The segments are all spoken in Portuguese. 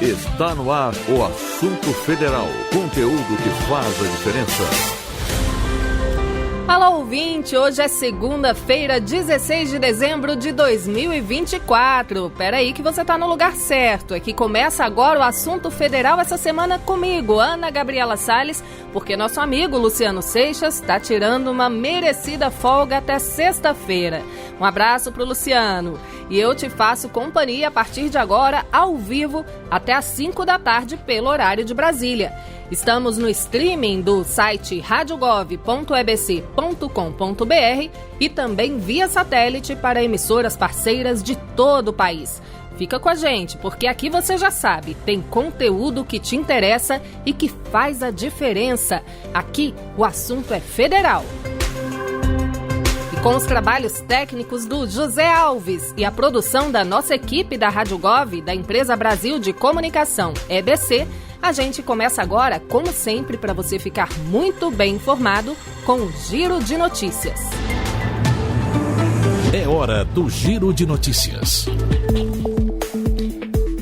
Está no ar o Assunto Federal. Conteúdo que faz a diferença. Alô, ouvinte! Hoje é segunda-feira, 16 de dezembro de 2024. Peraí que você tá no lugar certo. É que começa agora o Assunto Federal essa semana comigo, Ana Gabriela Salles, porque nosso amigo Luciano Seixas está tirando uma merecida folga até sexta-feira. Um abraço pro Luciano. E eu te faço companhia a partir de agora, ao vivo, até às 5 da tarde, pelo horário de Brasília. Estamos no streaming do site radiogov.ebc.com.br e também via satélite para emissoras parceiras de todo o país. Fica com a gente, porque aqui você já sabe, tem conteúdo que te interessa e que faz a diferença. Aqui o assunto é federal. Com os trabalhos técnicos do José Alves e a produção da nossa equipe da Rádio Gov, da Empresa Brasil de Comunicação, EBC, a gente começa agora, como sempre, para você ficar muito bem informado com o Giro de Notícias. É hora do Giro de Notícias.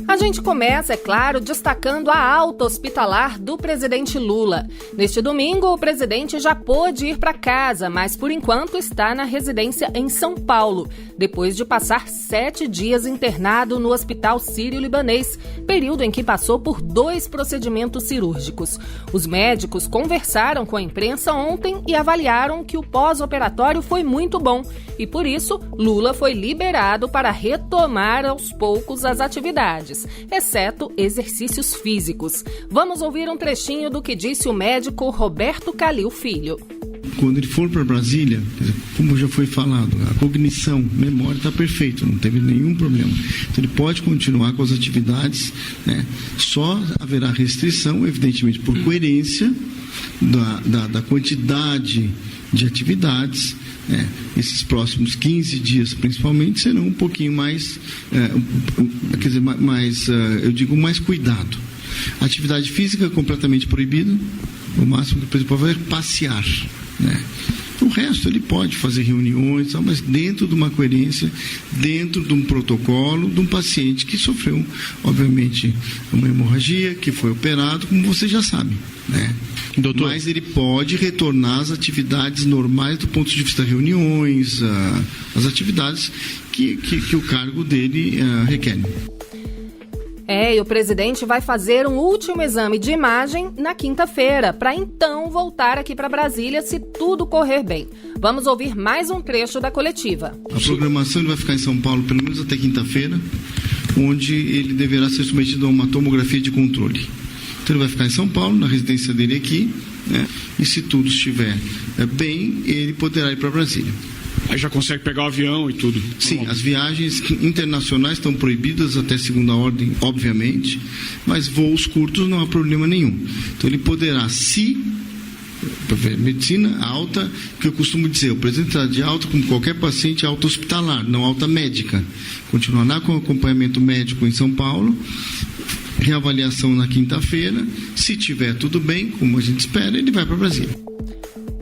A gente começa, é claro, destacando a alta hospitalar do presidente Lula. Neste domingo, o presidente já pôde ir para casa, mas por enquanto está na residência em São Paulo, depois de passar 7 dias internado no Hospital Sírio-Libanês, período em que passou por 2 procedimentos cirúrgicos. Os médicos conversaram com a imprensa ontem e avaliaram que o pós-operatório foi muito bom e, por isso, Lula foi liberado para retomar aos poucos as atividades, exceto exercícios físicos. Vamos ouvir um trechinho do que disse o médico Roberto Calil Filho. Quando ele for para Brasília, como já foi falado, a cognição, memória está perfeita, não teve nenhum problema. Então ele pode continuar com as atividades, né? Só haverá restrição, evidentemente, por coerência da quantidade de atividades. Esses próximos 15 dias, principalmente, serão um pouquinho mais, eu digo, mais cuidado. Atividade física completamente proibida, o máximo que ele pode fazer é passear, né? O resto ele pode fazer reuniões, mas dentro de uma coerência, dentro de um protocolo de um paciente que sofreu, obviamente, uma hemorragia, que foi operado, como você já sabe, né? Doutor. Mas ele pode retornar às atividades normais do ponto de vista reuniões, as atividades que o cargo dele requer. E o presidente vai fazer um último exame de imagem na quinta-feira, para então voltar aqui para Brasília se tudo correr bem. Vamos ouvir mais um trecho da coletiva. A programação ele vai ficar em São Paulo pelo menos até quinta-feira, onde ele deverá ser submetido a uma tomografia de controle. Então ele vai ficar em São Paulo, na residência dele aqui, né? E se tudo estiver bem, ele poderá ir para Brasília. Aí já consegue pegar o avião e tudo? Sim, as viagens internacionais estão proibidas até segunda ordem, obviamente, mas voos curtos não há problema nenhum. Então ele poderá, medicina alta, que eu costumo dizer, o presidente está de alta como qualquer paciente alta hospitalar, não alta médica. Continuará com acompanhamento médico em São Paulo, reavaliação na quinta-feira, se tiver tudo bem, como a gente espera, ele vai para Brasília.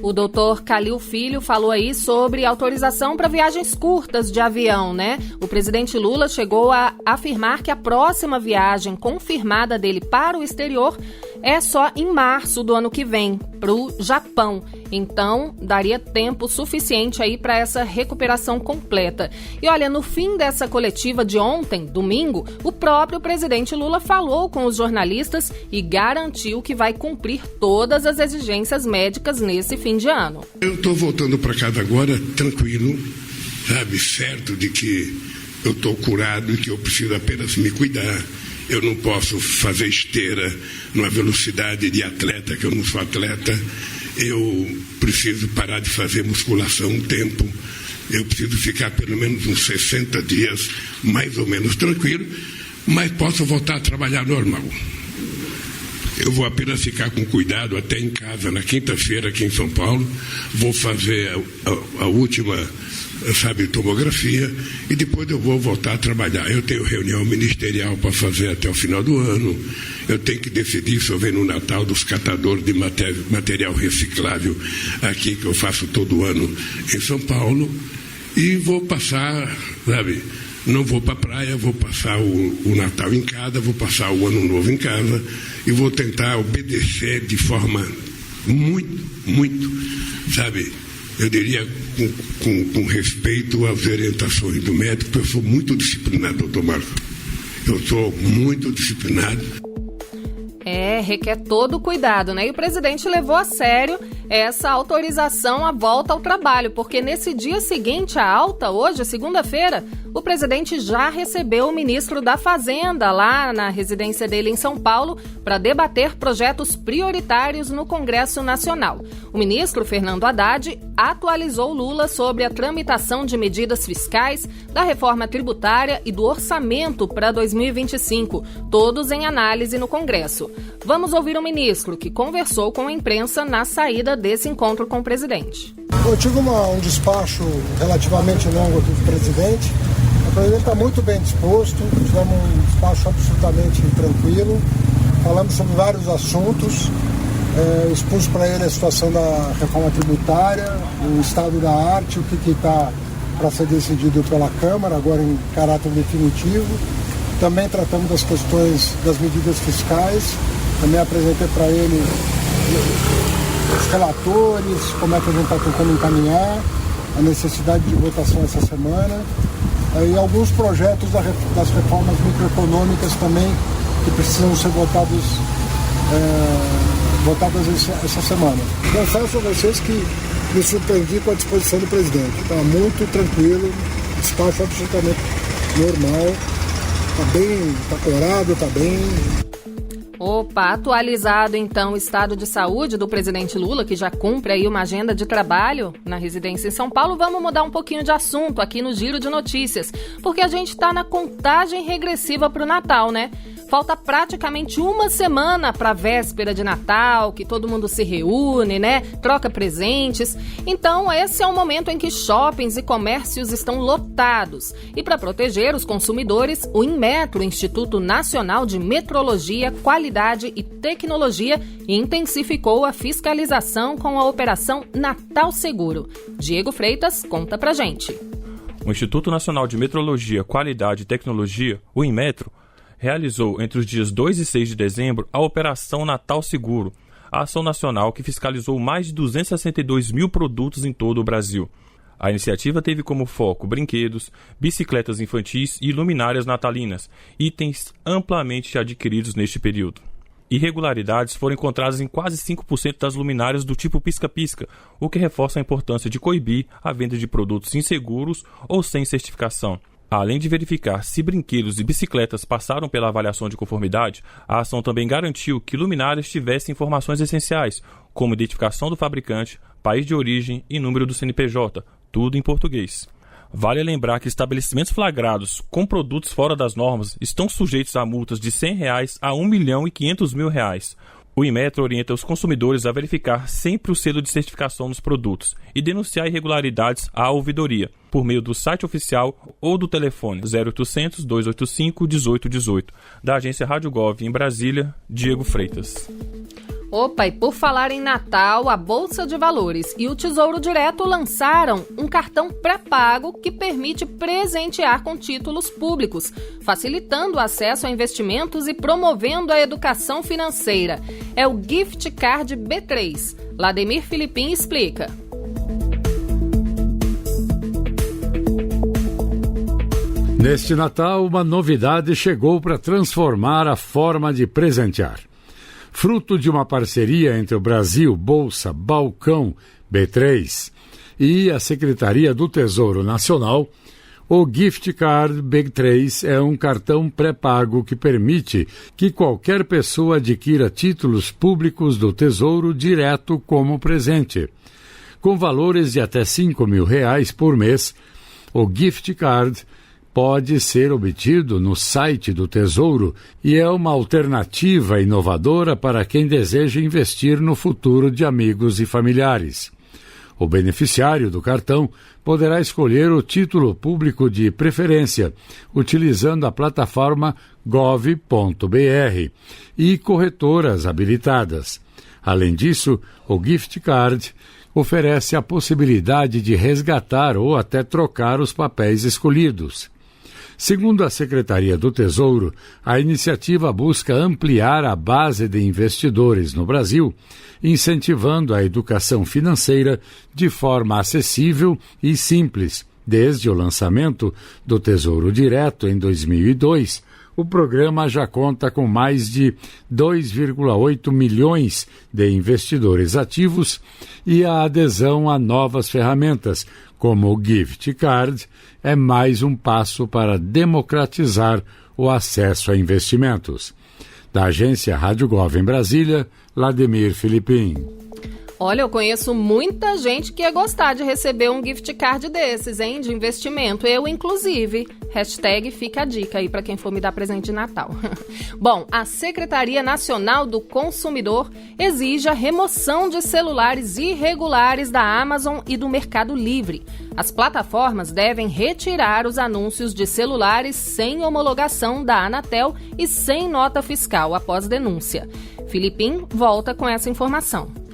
O doutor Calil Filho falou aí sobre autorização para viagens curtas de avião, né? O presidente Lula chegou a afirmar que a próxima viagem confirmada dele para o exterior é só em março do ano que vem, para o Japão. Então, daria tempo suficiente aí para essa recuperação completa. E olha, no fim dessa coletiva de ontem, domingo, o próprio presidente Lula falou com os jornalistas e garantiu que vai cumprir todas as exigências médicas nesse fim de ano. Eu estou voltando para casa agora tranquilo, sabe, certo de que eu estou curado e que eu preciso apenas me cuidar. Eu não posso fazer esteira numa velocidade de atleta, que eu não sou atleta. Eu preciso parar de fazer musculação um tempo. Eu preciso ficar pelo menos uns 60 dias mais ou menos tranquilo, mas posso voltar a trabalhar normal. Eu vou apenas ficar com cuidado até em casa na quinta-feira aqui em São Paulo. Vou fazer a última, tomografia e depois eu vou voltar a trabalhar. Eu tenho reunião ministerial para fazer até o final do ano. Eu tenho que decidir se eu venho no Natal dos catadores de material reciclável aqui, que eu faço todo ano em São Paulo. E vou passar, não vou para a praia, vou passar o Natal em casa, vou passar o Ano Novo em casa e vou tentar obedecer de forma muito, sabe, eu diria com respeito às orientações do médico, porque eu sou muito disciplinado, doutor Marcos. Eu sou muito disciplinado. Requer todo o cuidado, né? E o presidente levou a sério essa autorização à volta ao trabalho, porque nesse dia seguinte à alta, hoje, segunda-feira, o presidente já recebeu o ministro da Fazenda lá na residência dele em São Paulo para debater projetos prioritários no Congresso Nacional. O ministro Fernando Haddad atualizou Lula sobre a tramitação de medidas fiscais, da reforma tributária e do orçamento para 2025, todos em análise no Congresso. Vamos ouvir o ministro, que conversou com a imprensa na saída desse encontro com o presidente. Eu tive um despacho relativamente longo aqui do presidente. O presidente está muito bem disposto, tivemos um despacho absolutamente tranquilo, falamos sobre vários assuntos, expus para ele a situação da reforma tributária, o estado da arte, o que está para ser decidido pela Câmara, agora em caráter definitivo. Também tratamos das questões das medidas fiscais, também apresentei para ele os relatores, como é que a gente está tentando encaminhar, a necessidade de votação essa semana, e alguns projetos das reformas microeconômicas também que precisam ser votadas essa semana. Confesso a vocês que me surpreendi com a disposição do presidente. Está muito tranquilo, despacho absolutamente normal, está corado, está bem. Opa, atualizado então o estado de saúde do presidente Lula, que já cumpre aí uma agenda de trabalho na residência em São Paulo, vamos mudar um pouquinho de assunto aqui no Giro de Notícias, porque a gente está na contagem regressiva para o Natal, né? Falta praticamente uma semana para a véspera de Natal, que todo mundo se reúne, né? Troca presentes. Então, esse é o momento em que shoppings e comércios estão lotados. E para proteger os consumidores, o Inmetro, Instituto Nacional de Metrologia, Qualidade e Tecnologia, intensificou a fiscalização com a Operação Natal Seguro. Diego Freitas conta pra gente. O Instituto Nacional de Metrologia, Qualidade e Tecnologia, o Inmetro, realizou entre os dias 2 e 6 de dezembro a Operação Natal Seguro, a ação nacional que fiscalizou mais de 262 mil produtos em todo o Brasil. A iniciativa teve como foco brinquedos, bicicletas infantis e luminárias natalinas, itens amplamente adquiridos neste período. Irregularidades foram encontradas em quase 5% das luminárias do tipo pisca-pisca, o que reforça a importância de coibir a venda de produtos inseguros ou sem certificação. Além de verificar se brinquedos e bicicletas passaram pela avaliação de conformidade, a ação também garantiu que luminárias tivessem informações essenciais, como identificação do fabricante, país de origem e número do CNPJ, tudo em português. Vale lembrar que estabelecimentos flagrados com produtos fora das normas estão sujeitos a multas de R$ 100 a R$ 1.500.000. O Inmetro orienta os consumidores a verificar sempre o selo de certificação nos produtos e denunciar irregularidades à ouvidoria, por meio do site oficial ou do telefone 0800 285 1818, da agência Rádio Gov em Brasília, Diego Freitas. Opa, e por falar em Natal, a Bolsa de Valores e o Tesouro Direto lançaram um cartão pré-pago que permite presentear com títulos públicos, facilitando o acesso a investimentos e promovendo a educação financeira. É o Gift Card B3. Lademir Filipim explica. Neste Natal, uma novidade chegou para transformar a forma de presentear. Fruto de uma parceria entre o Brasil Bolsa Balcão B3 e a Secretaria do Tesouro Nacional, o Gift Card B3 é um cartão pré-pago que permite que qualquer pessoa adquira títulos públicos do Tesouro direto como presente. Com valores de até R$ 5.000 por mês, o Gift Card pode ser obtido no site do Tesouro e é uma alternativa inovadora para quem deseja investir no futuro de amigos e familiares. O beneficiário do cartão poderá escolher o título público de preferência, utilizando a plataforma gov.br e corretoras habilitadas. Além disso, o Gift Card oferece a possibilidade de resgatar ou até trocar os papéis escolhidos. Segundo a Secretaria do Tesouro, a iniciativa busca ampliar a base de investidores no Brasil, incentivando a educação financeira de forma acessível e simples. Desde o lançamento do Tesouro Direto em 2002, o programa já conta com mais de 2,8 milhões de investidores ativos e a adesão a novas ferramentas, como o Gift Card, é mais um passo para democratizar o acesso a investimentos. Da agência Rádio Gov em Brasília, Lademir Filipim. Olha, eu conheço muita gente que ia gostar de receber um gift card desses, hein, de investimento. Eu, inclusive. Hashtag fica a dica aí para quem for me dar presente de Natal. Bom, a Secretaria Nacional do Consumidor exige a remoção de celulares irregulares da Amazon e do Mercado Livre. As plataformas devem retirar os anúncios de celulares sem homologação da Anatel e sem nota fiscal após denúncia. Filipim volta com essa informação.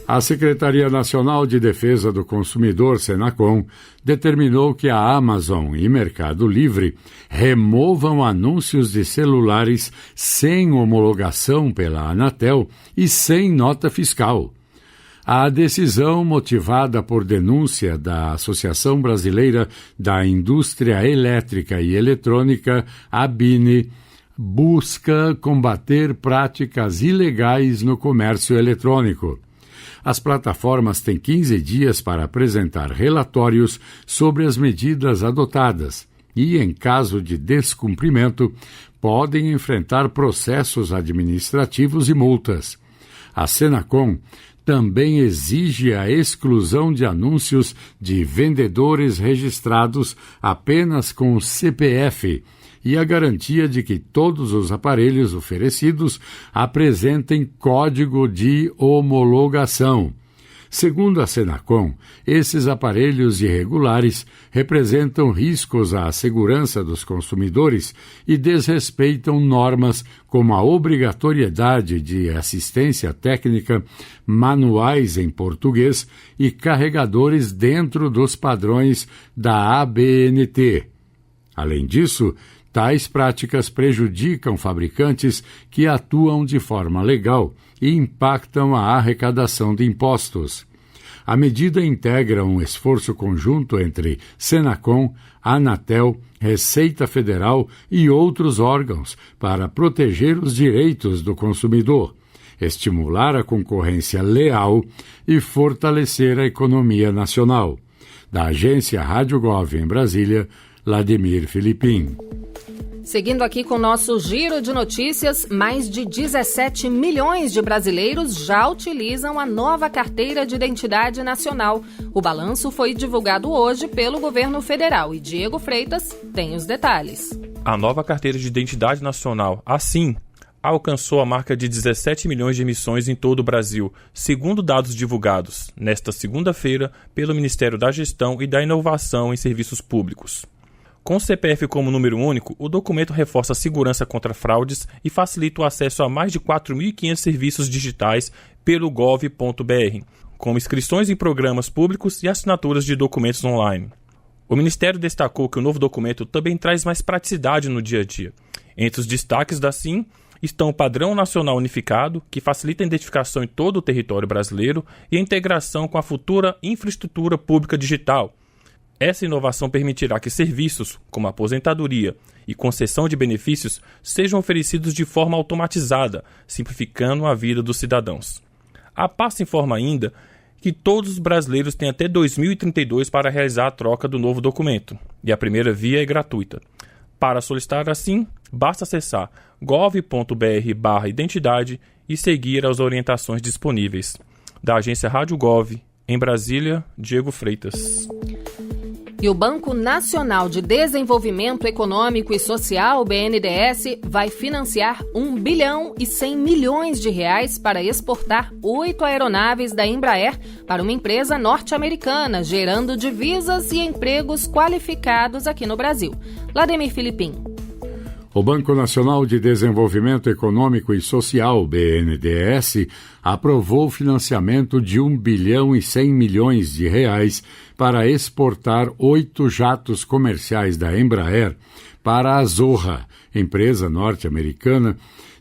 A Secretaria Nacional de Defesa do Consumidor, Senacom, determinou que a Amazon e Mercado Livre removam anúncios de celulares sem homologação pela Anatel e sem nota fiscal. A decisão, motivada por denúncia da Associação Brasileira da Indústria Elétrica e Eletrônica, ABINE, busca combater práticas ilegais no comércio eletrônico. As plataformas têm 15 dias para apresentar relatórios sobre as medidas adotadas e, em caso de descumprimento, podem enfrentar processos administrativos e multas. A Senacom também exige a exclusão de anúncios de vendedores registrados apenas com o CPF e a garantia de que todos os aparelhos oferecidos apresentem código de homologação. Segundo a Senacom, esses aparelhos irregulares representam riscos à segurança dos consumidores e desrespeitam normas como a obrigatoriedade de assistência técnica, manuais em português e carregadores dentro dos padrões da ABNT. Além disso, tais práticas prejudicam fabricantes que atuam de forma legal e impactam a arrecadação de impostos. A medida integra um esforço conjunto entre Senacom, Anatel, Receita Federal e outros órgãos para proteger os direitos do consumidor, estimular a concorrência leal e fortalecer a economia nacional. Da agência Rádio Gov em Brasília, Lademir Filipim. Seguindo aqui com o nosso giro de notícias, mais de 17 milhões de brasileiros já utilizam a nova Carteira de Identidade Nacional. O balanço foi divulgado hoje pelo governo federal e Diego Freitas tem os detalhes. A nova Carteira de Identidade Nacional, assim, alcançou a marca de 17 milhões de emissões em todo o Brasil, segundo dados divulgados nesta segunda-feira pelo Ministério da Gestão e da Inovação em Serviços Públicos. Com o CPF como número único, o documento reforça a segurança contra fraudes e facilita o acesso a mais de 4.500 serviços digitais pelo gov.br, como inscrições em programas públicos e assinaturas de documentos online. O Ministério destacou que o novo documento também traz mais praticidade no dia a dia. Entre os destaques da SIM estão o Padrão Nacional Unificado, que facilita a identificação em todo o território brasileiro, e a integração com a futura infraestrutura pública digital. Essa inovação permitirá que serviços, como aposentadoria e concessão de benefícios, sejam oferecidos de forma automatizada, simplificando a vida dos cidadãos. A pasta informa ainda que todos os brasileiros têm até 2032 para realizar a troca do novo documento, e a primeira via é gratuita. Para solicitar assim, basta acessar gov.br/identidade e seguir as orientações disponíveis. Da agência Rádio Gov, em Brasília, Diego Freitas. E o Banco Nacional de Desenvolvimento Econômico e Social, o BNDES, vai financiar 1 bilhão e 100 milhões de reais para exportar 8 aeronaves da Embraer para uma empresa norte-americana, gerando divisas e empregos qualificados aqui no Brasil. Lademir Filipim. O Banco Nacional de Desenvolvimento Econômico e Social, BNDES, aprovou o financiamento de R$ 1 bilhão e 100 milhões de reais para exportar 8 jatos comerciais da Embraer para a Azorra, empresa norte-americana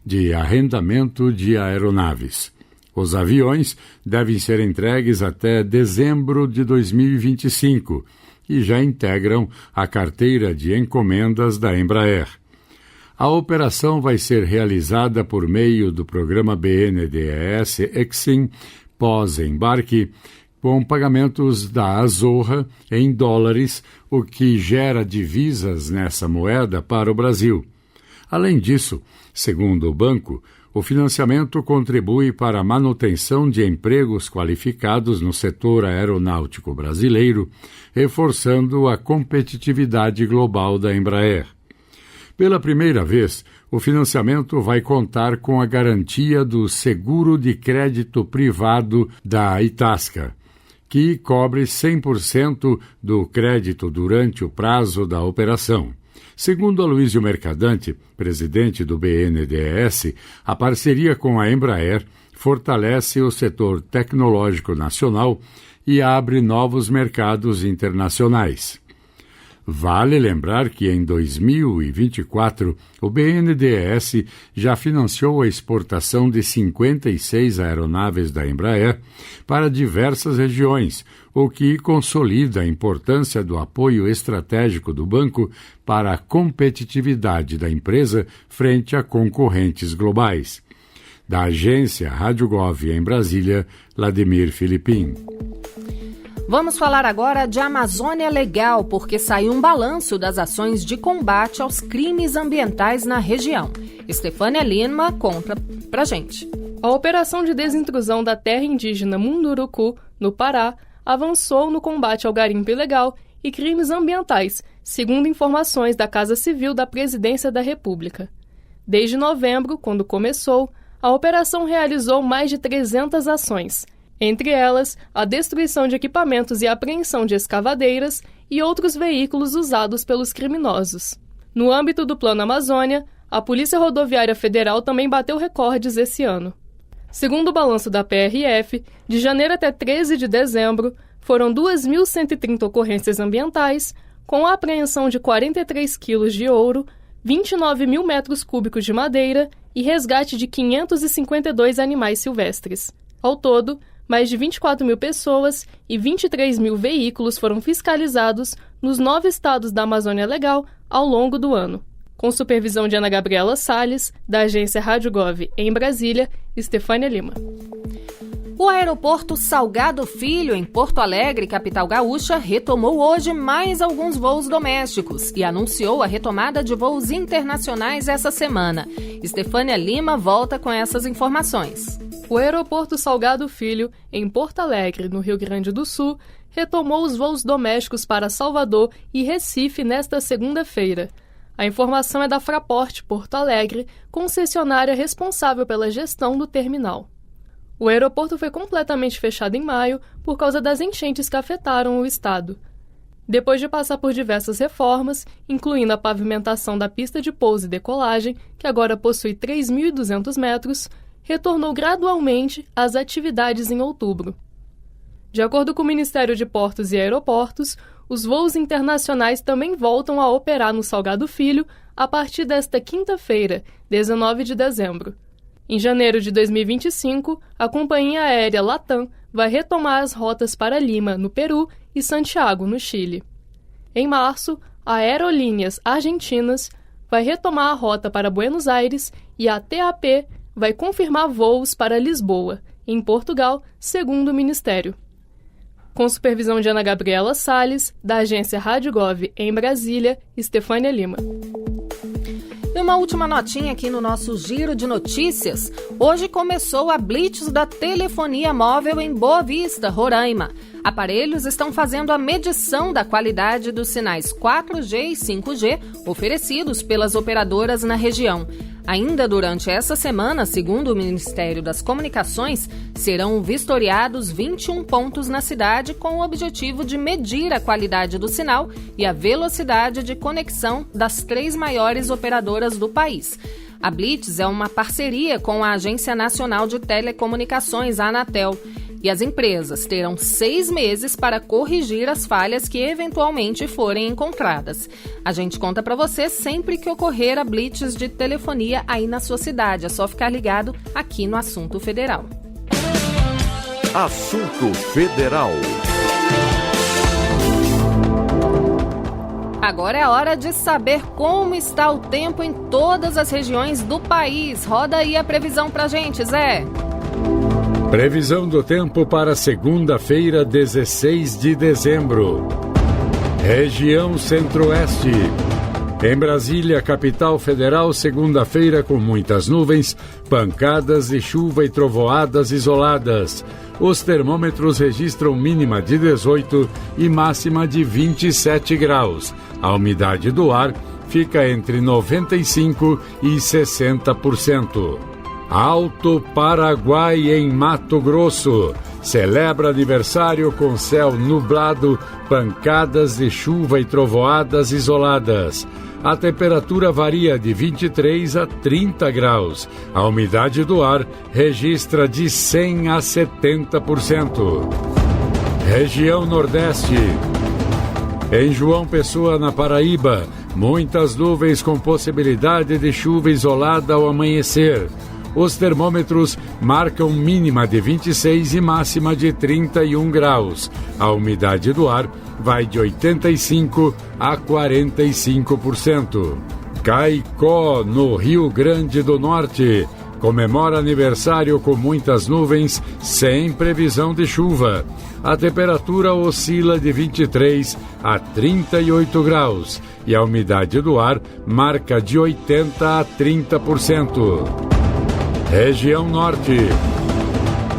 de arrendamento de aeronaves. Os aviões devem ser entregues até dezembro de 2025 e já integram a carteira de encomendas da Embraer. A operação vai ser realizada por meio do programa BNDES Exim pós-embarque, com pagamentos da Azorra em dólares, o que gera divisas nessa moeda para o Brasil. Além disso, segundo o banco, o financiamento contribui para a manutenção de empregos qualificados no setor aeronáutico brasileiro, reforçando a competitividade global da Embraer. Pela primeira vez, o financiamento vai contar com a garantia do seguro de crédito privado da Itasca, que cobre 100% do crédito durante o prazo da operação. Segundo Aloysio Mercadante, presidente do BNDES, a parceria com a Embraer fortalece o setor tecnológico nacional e abre novos mercados internacionais. Vale lembrar que em 2024 o BNDES já financiou a exportação de 56 aeronaves da Embraer para diversas regiões, o que consolida a importância do apoio estratégico do banco para a competitividade da empresa frente a concorrentes globais. Da agência Rádio Gov em Brasília, Vladimir Filipim. Vamos falar agora de Amazônia Legal, porque saiu um balanço das ações de combate aos crimes ambientais na região. Estefânia Lima conta pra gente. A operação de desintrusão da terra indígena Munduruku, no Pará, avançou no combate ao garimpo ilegal e crimes ambientais, segundo informações da Casa Civil da Presidência da República. Desde novembro, quando começou, a operação realizou mais de 300 ações. Entre elas, a destruição de equipamentos e apreensão de escavadeiras e outros veículos usados pelos criminosos. No âmbito do Plano Amazônia, a Polícia Rodoviária Federal também bateu recordes esse ano. Segundo o balanço da PRF, de janeiro até 13 de dezembro, foram 2.130 ocorrências ambientais, com a apreensão de 43 quilos de ouro, 29 mil metros cúbicos de madeira e resgate de 552 animais silvestres. Ao todo, mais de 24 mil pessoas e 23 mil veículos foram fiscalizados nos 9 estados da Amazônia Legal ao longo do ano. Com supervisão de Ana Gabriela Salles, da agência Rádio Gov em Brasília, Estefânia Lima. O aeroporto Salgado Filho, em Porto Alegre, capital gaúcha, retomou hoje mais alguns voos domésticos e anunciou a retomada de voos internacionais essa semana. Estefânia Lima volta com essas informações. O aeroporto Salgado Filho, em Porto Alegre, no Rio Grande do Sul, retomou os voos domésticos para Salvador e Recife nesta segunda-feira. A informação é da Fraport Porto Alegre, concessionária responsável pela gestão do terminal. O aeroporto foi completamente fechado em maio por causa das enchentes que afetaram o estado. Depois de passar por diversas reformas, incluindo a pavimentação da pista de pouso e decolagem, que agora possui 3.200 metros, retornou gradualmente às atividades em outubro. De acordo com o Ministério de Portos e Aeroportos, os voos internacionais também voltam a operar no Salgado Filho a partir desta quinta-feira, 19 de dezembro. Em janeiro de 2025, a companhia aérea Latam vai retomar as rotas para Lima, no Peru, e Santiago, no Chile. Em março, a Aerolíneas Argentinas vai retomar a rota para Buenos Aires e a TAP vai confirmar voos para Lisboa, em Portugal, segundo o Ministério. Com supervisão de Ana Gabriela Salles, da agência Rádio Gov em Brasília, Estefânia Lima. E uma última notinha aqui no nosso Giro de Notícias. Hoje começou a Blitz da telefonia móvel em Boa Vista, Roraima. Aparelhos estão fazendo a medição da qualidade dos sinais 4G e 5G oferecidos pelas operadoras na região. Ainda durante essa semana, segundo o Ministério das Comunicações, serão vistoriados 21 pontos na cidade com o objetivo de medir a qualidade do sinal e a velocidade de conexão das 3 maiores operadoras do país. A Blitz é uma parceria com a Agência Nacional de Telecomunicações, a Anatel, e as empresas terão 6 meses para corrigir as falhas que eventualmente forem encontradas. A gente conta para você sempre que ocorrer a Blitz de telefonia aí na sua cidade. É só ficar ligado aqui no Assunto Federal. Assunto Federal. Agora é hora de saber como está o tempo em todas as regiões do país. Roda aí a previsão pra gente, Zé. Previsão do tempo para segunda-feira, 16 de dezembro. Região Centro-Oeste. Em Brasília, capital federal, segunda-feira com muitas nuvens, pancadas de chuva e trovoadas isoladas. Os termômetros registram mínima de 18 e máxima de 27 graus. A umidade do ar fica entre 95% e 60%. Alto Paraguai, em Mato Grosso, celebra aniversário com céu nublado, pancadas de chuva e trovoadas isoladas. A temperatura varia de 23 a 30 graus. A umidade do ar registra de 100 a 70%. Região Nordeste. Em João Pessoa, na Paraíba, muitas nuvens com possibilidade de chuva isolada ao amanhecer. Os termômetros marcam mínima de 26 e máxima de 31 graus. A umidade do ar vai de 85% a 45%. Caicó, no Rio Grande do Norte, comemora aniversário com muitas nuvens, sem previsão de chuva. A temperatura oscila de 23 a 38 graus e a umidade do ar marca de 80% a 30%. Região Norte.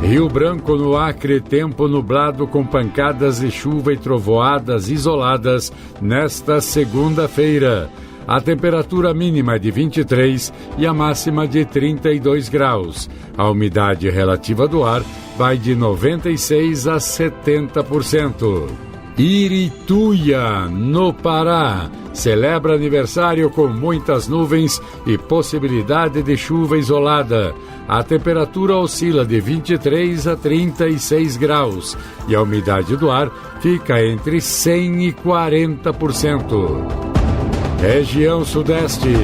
Rio Branco, no Acre, tempo nublado com pancadas de chuva e trovoadas isoladas nesta segunda-feira. A temperatura mínima é de 23 e a máxima de 32 graus. A umidade relativa do ar vai de 96% a 70%. Irituia, no Pará, celebra aniversário com muitas nuvens e possibilidade de chuva isolada. A temperatura oscila de 23 a 36 graus e a umidade do ar fica entre 100% e 40%. Região Sudeste.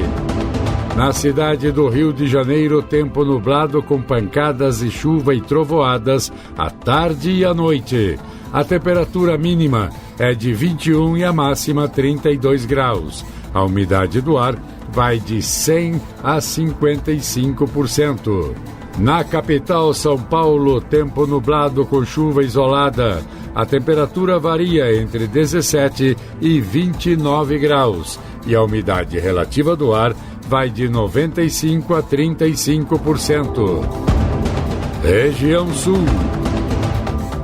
Na cidade do Rio de Janeiro, tempo nublado com pancadas de chuva e trovoadas à tarde e à noite. A temperatura mínima é de 21 e a máxima 32 graus. A umidade do ar vai de 100% a 55%. Na capital, São Paulo, tempo nublado com chuva isolada. A temperatura varia entre 17 e 29 graus. E a umidade relativa do ar vai de 95% a 35%. Região Sul.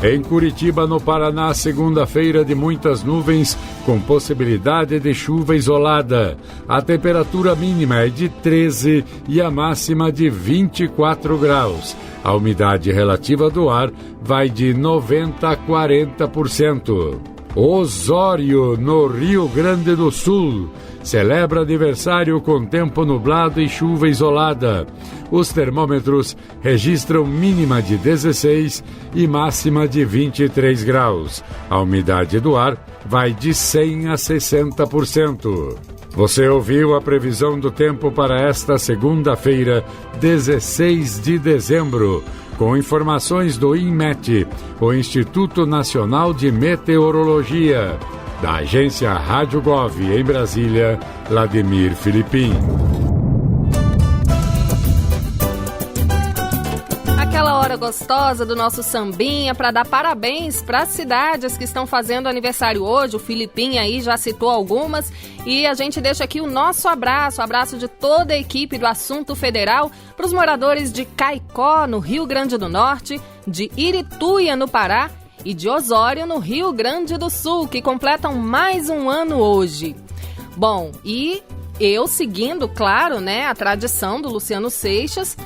Em Curitiba, no Paraná, segunda-feira de muitas nuvens, com possibilidade de chuva isolada. A temperatura mínima é de 13 e a máxima de 24 graus. A umidade relativa do ar vai de 90% a 40%. Osório, no Rio Grande do Sul, celebra aniversário com tempo nublado e chuva isolada. Os termômetros registram mínima de 16 e máxima de 23 graus. A umidade do ar vai de 100% a 60%. Você ouviu a previsão do tempo para esta segunda-feira, 16 de dezembro, com informações do INMET, o Instituto Nacional de Meteorologia. Da agência Rádio Gov, em Brasília, Vladimir Filipim. Aquela hora gostosa do nosso sambinha para dar parabéns para as cidades que estão fazendo aniversário hoje. O Filipim aí já citou algumas e a gente deixa aqui o nosso abraço de toda a equipe do Assunto Federal para os moradores de Caicó, no Rio Grande do Norte, de Irituia, no Pará, e de Osório, no Rio Grande do Sul, que completam mais um ano hoje. Bom, e eu seguindo, claro, né, a tradição do Luciano Seixas,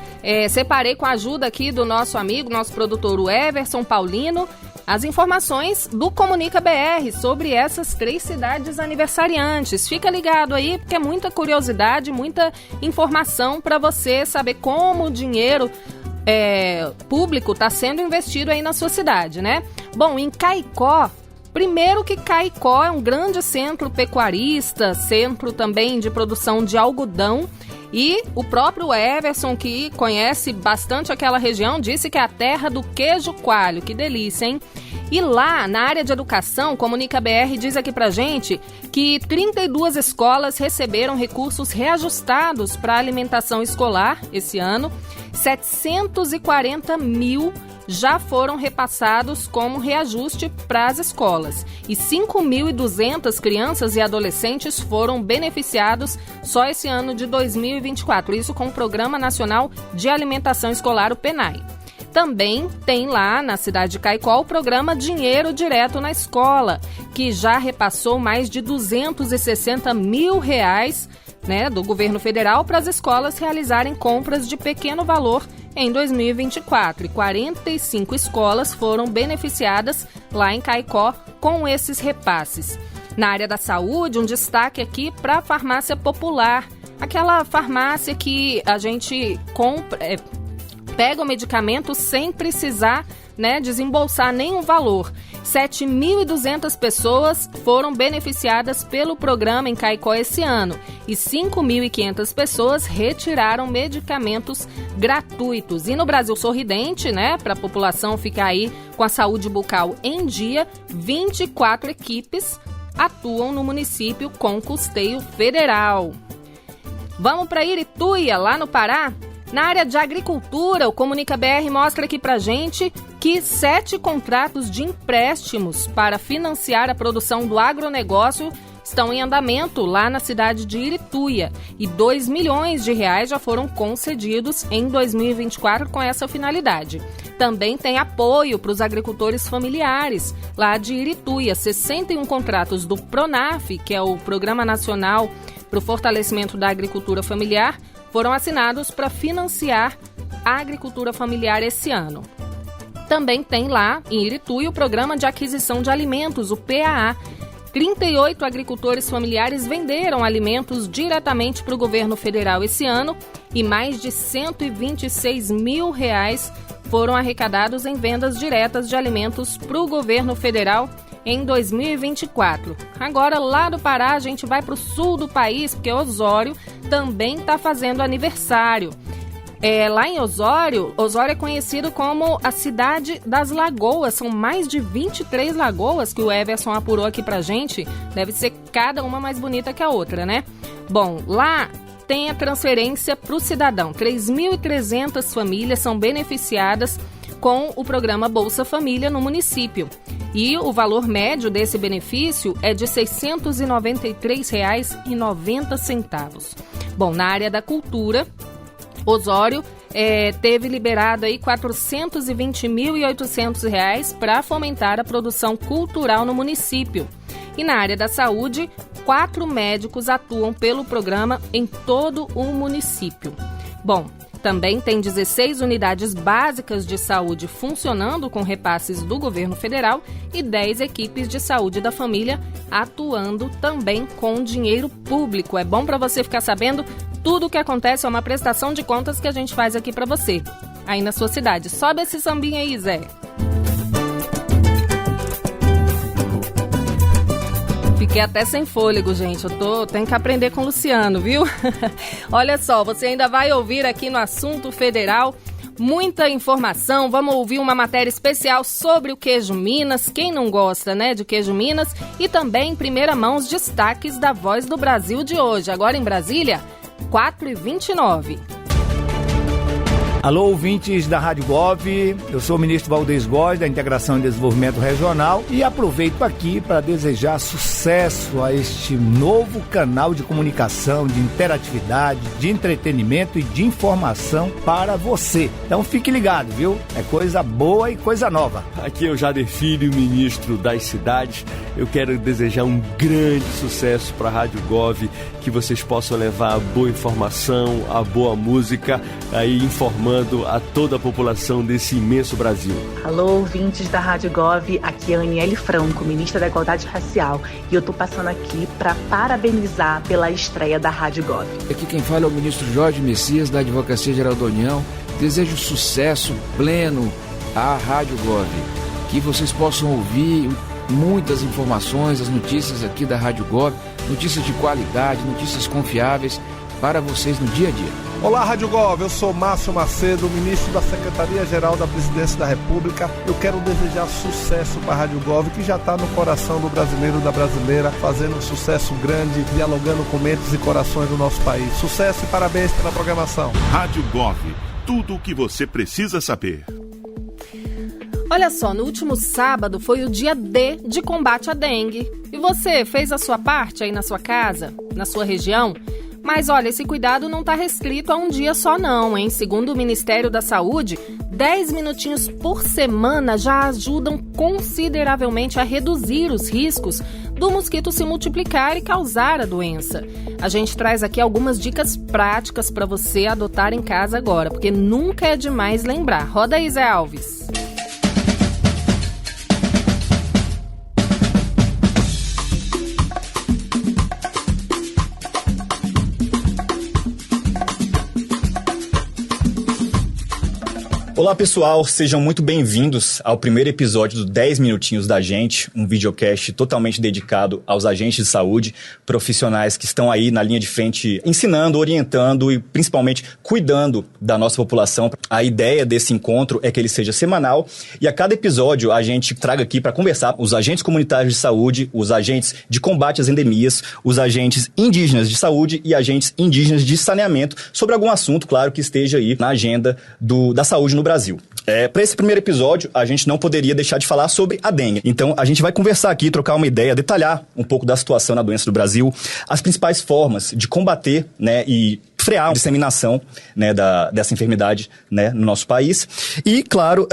separei com a ajuda aqui do nosso amigo, nosso produtor, o Everson Paulino, as informações do Comunica BR sobre essas 3 cidades aniversariantes. Fica ligado aí, porque é muita curiosidade, muita informação para você saber como o dinheiro público está sendo investido aí na sua cidade, né? Bom, em Caicó, primeiro que Caicó é um grande centro pecuarista, centro também de produção de algodão, e o próprio Everson, que conhece bastante aquela região, disse que é a terra do queijo coalho. Que delícia, hein? E lá, na área de educação, Comunica BR diz aqui pra gente que 32 escolas receberam recursos reajustados para alimentação escolar esse ano. 740 mil já foram repassados como reajuste para as escolas. E 5.200 crianças e adolescentes foram beneficiados só esse ano de 2024. Isso com o Programa Nacional de Alimentação Escolar, o PNAE. Também tem lá na cidade de Caicó o programa Dinheiro Direto na Escola, que já repassou mais de 260 mil reais, né, do governo federal para as escolas realizarem compras de pequeno valor em 2024. E 45 escolas foram beneficiadas lá em Caicó com esses repasses. Na área da saúde, um destaque aqui para a farmácia popular, aquela farmácia que a gente pega o medicamento sem precisar, né, desembolsar nenhum valor. 7.200 pessoas foram beneficiadas pelo programa em Caicó esse ano e 5.500 pessoas retiraram medicamentos gratuitos. E no Brasil Sorridente, né, para a população ficar aí com a saúde bucal em dia, 24 equipes atuam no município com custeio federal. Vamos para Irituia, lá no Pará? Na área de agricultura, o Comunica BR mostra aqui pra gente que 7 contratos de empréstimos para financiar a produção do agronegócio estão em andamento lá na cidade de Irituia e 2 milhões de reais já foram concedidos em 2024 com essa finalidade. Também tem apoio para os agricultores familiares lá de Irituia, 61 contratos do PRONAF, que é o Programa Nacional para o Fortalecimento da Agricultura Familiar, foram assinados para financiar a agricultura familiar esse ano. Também tem lá em Irituia o Programa de Aquisição de Alimentos, o PAA. 38 agricultores familiares venderam alimentos diretamente para o governo federal esse ano e mais de 126 mil reais foram arrecadados em vendas diretas de alimentos para o governo federal em 2024. Agora, lá do Pará, a gente vai para o sul do país, porque Osório também está fazendo aniversário. Lá em Osório é conhecido como a cidade das lagoas. São mais de 23 lagoas que o Everson apurou aqui pra gente. Deve ser cada uma mais bonita que a outra, né? Bom, lá tem a transferência para o cidadão. 3.300 famílias são beneficiadas com o programa Bolsa Família no município. E o valor médio desse benefício é de R$ 693,90. Bom, na área da cultura, Osório teve liberado aí R$ 420.800 para fomentar a produção cultural no município. E na área da saúde, 4 médicos atuam pelo programa em todo o município. Bom, também tem 16 unidades básicas de saúde funcionando com repasses do governo federal e 10 equipes de saúde da família atuando também com dinheiro público. É bom para você ficar sabendo tudo o que acontece, é uma prestação de contas que a gente faz aqui para você, aí na sua cidade. Sobe esse sambinha aí, Zé. Fiquei até sem fôlego, gente. Tenho que aprender com o Luciano, viu? Olha só, você ainda vai ouvir aqui no Assunto Federal muita informação. Vamos ouvir uma matéria especial sobre o queijo Minas. Quem não gosta, né, de queijo Minas? E também, em primeira mão, os destaques da Voz do Brasil de hoje. Agora em Brasília, 4h29. Alô, ouvintes da Rádio Gov, eu sou o ministro Valdez Góes, da Integração e Desenvolvimento Regional, e aproveito aqui para desejar sucesso a este novo canal de comunicação, de interatividade, de entretenimento e de informação para você. Então fique ligado, viu? É coisa boa e coisa nova. Aqui é o Jader Filho, ministro das Cidades. Eu quero desejar um grande sucesso para a Rádio Gov, que vocês possam levar a boa informação, a boa música, aí informando a toda a população desse imenso Brasil. Alô, ouvintes da Rádio Gov, aqui é a Aniele Franco, ministra da Igualdade Racial, e eu tô passando aqui para parabenizar pela estreia da Rádio Gov. Aqui quem fala é o ministro Jorge Messias, da Advocacia Geral da União. Desejo sucesso pleno à Rádio Gov, que vocês possam ouvir muitas informações, as notícias aqui da Rádio Gov, notícias de qualidade, notícias confiáveis para vocês no dia a dia. Olá, Rádio Gov, eu sou Márcio Macedo, ministro da Secretaria-Geral da Presidência da República. Eu quero desejar sucesso para a Rádio Gov, que já está no coração do brasileiro e da brasileira, fazendo um sucesso grande, dialogando com mentes e corações do nosso país. Sucesso e parabéns pela programação. Rádio Gov, tudo o que você precisa saber. Olha só, no último sábado foi o dia D de combate à dengue. E você fez a sua parte aí na sua casa, na sua região? Mas olha, esse cuidado não está restrito a um dia só não, hein? Segundo o Ministério da Saúde, 10 minutinhos por semana já ajudam consideravelmente a reduzir os riscos do mosquito se multiplicar e causar a doença. A gente traz aqui algumas dicas práticas para você adotar em casa agora, porque nunca é demais lembrar. Roda aí, Zé Alves. Olá pessoal, sejam muito bem-vindos ao primeiro episódio do 10 Minutinhos da Gente, um videocast totalmente dedicado aos agentes de saúde, profissionais que estão aí na linha de frente ensinando, orientando e principalmente cuidando da nossa população. A ideia desse encontro é que ele seja semanal e a cada episódio a gente traga aqui para conversar os agentes comunitários de saúde, os agentes de combate às endemias, os agentes indígenas de saúde e agentes indígenas de saneamento sobre algum assunto, claro, que esteja aí na agenda da saúde no Brasil. Para esse primeiro episódio, a gente não poderia deixar de falar sobre a dengue. Então, a gente vai conversar aqui, trocar uma ideia, detalhar um pouco da situação na doença do Brasil, as principais formas de combater, né, e frear a disseminação, né, dessa enfermidade, né, no nosso país. E, claro,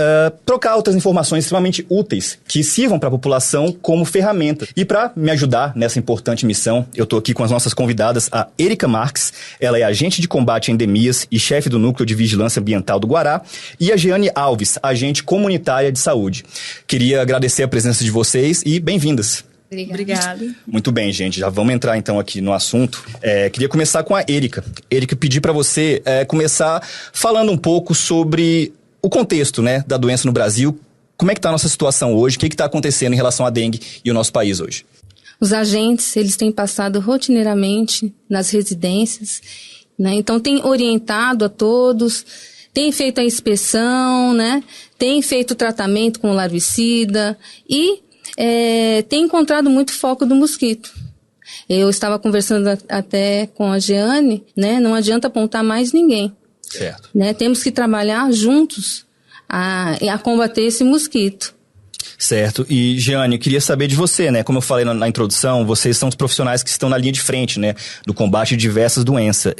trocar outras informações extremamente úteis que sirvam para a população como ferramenta. E para me ajudar nessa importante missão, eu estou aqui com as nossas convidadas, a Érica Marques, ela é agente de combate a endemias e chefe do Núcleo de Vigilância Ambiental do Guará, e a Jeane Alves, agente comunitária de saúde. Queria agradecer a presença de vocês e bem-vindas. Obrigada. Muito bem, gente. Já vamos entrar então aqui no assunto. Queria começar com a Érica. Érica, pedir para você começar falando um pouco sobre o contexto, né, da doença no Brasil. Como é que está a nossa situação hoje? O que está acontecendo em relação à dengue e o nosso país hoje? Os agentes, eles têm passado rotineiramente nas residências, né? Então tem orientado a todos, tem feito a inspeção, né? Tem feito o tratamento com o larvicida e tem encontrado muito foco do mosquito. Eu estava conversando até com a Jeane, né? Não adianta apontar mais ninguém. Certo. Né? Temos que trabalhar juntos a combater esse mosquito. Certo. E, Jeane, eu queria saber de você, né? Como eu falei na introdução, vocês são os profissionais que estão na linha de frente, né? Do combate de diversas doenças.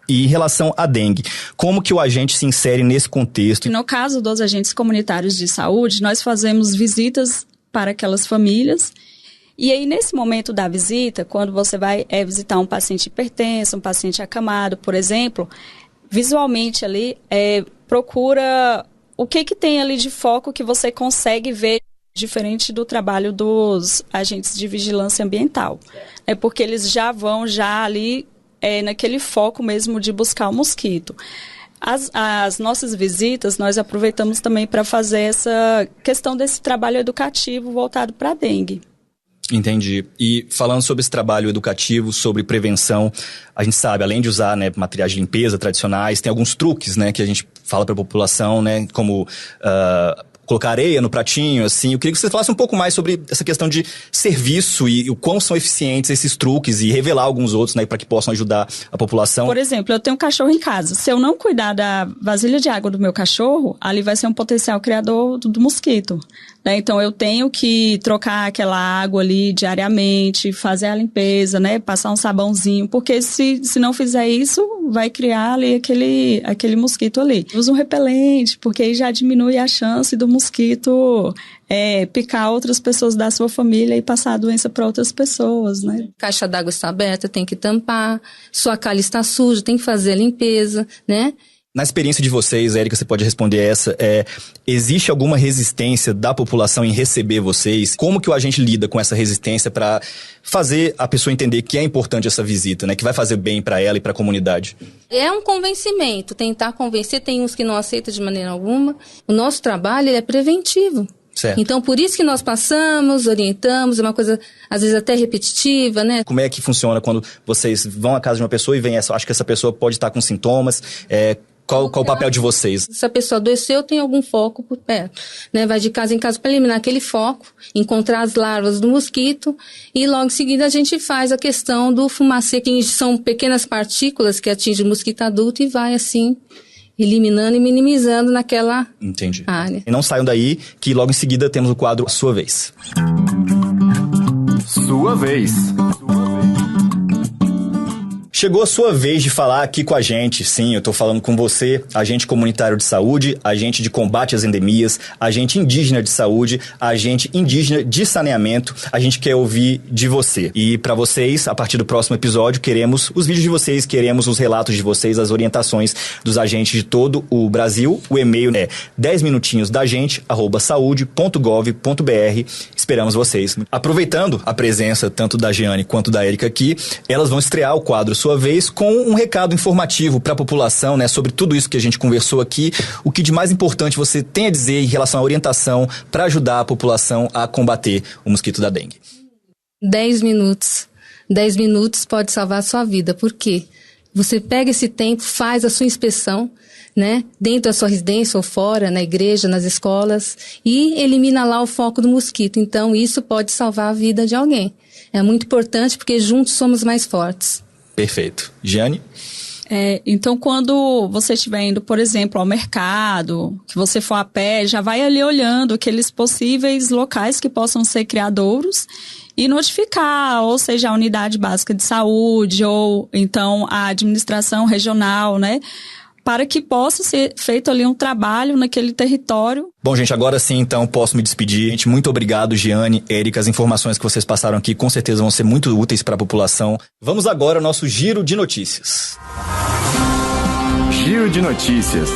E em relação à dengue, como que o agente se insere nesse contexto? No caso dos agentes comunitários de saúde, nós fazemos visitas para aquelas famílias. E aí, nesse momento da visita, quando você vai visitar um paciente hipertenso, um paciente acamado, por exemplo, visualmente ali, procura o que tem ali de foco que você consegue ver diferente do trabalho dos agentes de vigilância ambiental. É porque eles já vão ali naquele foco mesmo de buscar o mosquito. As nossas visitas, nós aproveitamos também para fazer essa questão desse trabalho educativo voltado para a dengue. Entendi. E falando sobre esse trabalho educativo, sobre prevenção, a gente sabe, além de usar, né, materiais de limpeza tradicionais, tem alguns truques, né, que a gente fala para a população, né, como colocar areia no pratinho, assim. Eu queria que você falasse um pouco mais sobre essa questão de serviço e o quão são eficientes esses truques e revelar alguns outros, né, para que possam ajudar a população. Por exemplo, eu tenho um cachorro em casa. Se eu não cuidar da vasilha de água do meu cachorro, ali vai ser um potencial criador do mosquito. Né? Então, eu tenho que trocar aquela água ali diariamente, fazer a limpeza, né? Passar um sabãozinho, porque se não fizer isso, vai criar ali aquele mosquito ali. Usa um repelente, porque aí já diminui a chance do mosquito picar outras pessoas da sua família e passar a doença para outras pessoas, né? Caixa d'água está aberta, tem que tampar. Sua calha está suja, tem que fazer a limpeza, né? Na experiência de vocês, Érica, você pode responder essa, existe alguma resistência da população em receber vocês? Como que o agente lida com essa resistência para fazer a pessoa entender que é importante essa visita, né? Que vai fazer bem para ela e para a comunidade? É um convencimento, tentar convencer, tem uns que não aceitam de maneira alguma. O nosso trabalho é preventivo. Certo. Então, por isso que nós passamos, orientamos, é uma coisa, às vezes, até repetitiva, né? Como é que funciona quando vocês vão à casa de uma pessoa e vem acho que essa pessoa pode estar com sintomas, qual o papel de vocês? Se a pessoa adoeceu, tem algum foco por perto, né? Vai de casa em casa para eliminar aquele foco, encontrar as larvas do mosquito e logo em seguida a gente faz a questão do fumacê, que são pequenas partículas que atingem o mosquito adulto e vai assim eliminando e minimizando naquela área. E não saiam daí, que logo em seguida temos o quadro Sua Vez. Sua Vez. Chegou a sua vez de falar aqui com a gente. Sim, eu tô falando com você, agente comunitário de saúde, agente de combate às endemias, agente indígena de saúde, agente indígena de saneamento. A gente quer ouvir de você. E para vocês, a partir do próximo episódio, queremos os vídeos de vocês, queremos os relatos de vocês, as orientações dos agentes de todo o Brasil. O e-mail é 10minutinhosdagente@saude.gov.br. Esperamos vocês. Aproveitando a presença tanto da Jeane quanto da Érica aqui, elas vão estrear o quadro Sua Vez com um recado informativo para a população, né, sobre tudo isso que a gente conversou aqui. O que de mais importante você tem a dizer em relação à orientação para ajudar a população a combater o mosquito da dengue? 10 minutos. 10 minutos pode salvar a sua vida. Por quê? Você pega esse tempo, faz a sua inspeção, né, dentro da sua residência ou fora, na igreja, nas escolas, e elimina lá o foco do mosquito. Então, isso pode salvar a vida de alguém. É muito importante porque juntos somos mais fortes. Perfeito. Jeane? Então, quando você estiver indo, por exemplo, ao mercado, que você for a pé, já vai ali olhando aqueles possíveis locais que possam ser criadouros e notificar, ou seja, a unidade básica de saúde, ou então a administração regional, né? Para que possa ser feito ali um trabalho naquele território. Bom, gente, agora sim, então, posso me despedir. Gente, muito obrigado, Jeane, Érica. As informações que vocês passaram aqui com certeza vão ser muito úteis para a população. Vamos agora ao nosso Giro de Notícias. Giro de Notícias.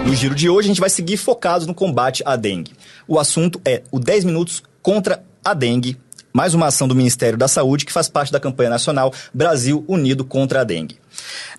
No Giro de hoje, a gente vai seguir focados no combate à dengue. O assunto é o 10 minutos contra a dengue. Mais uma ação do Ministério da Saúde que faz parte da campanha nacional Brasil Unido contra a Dengue.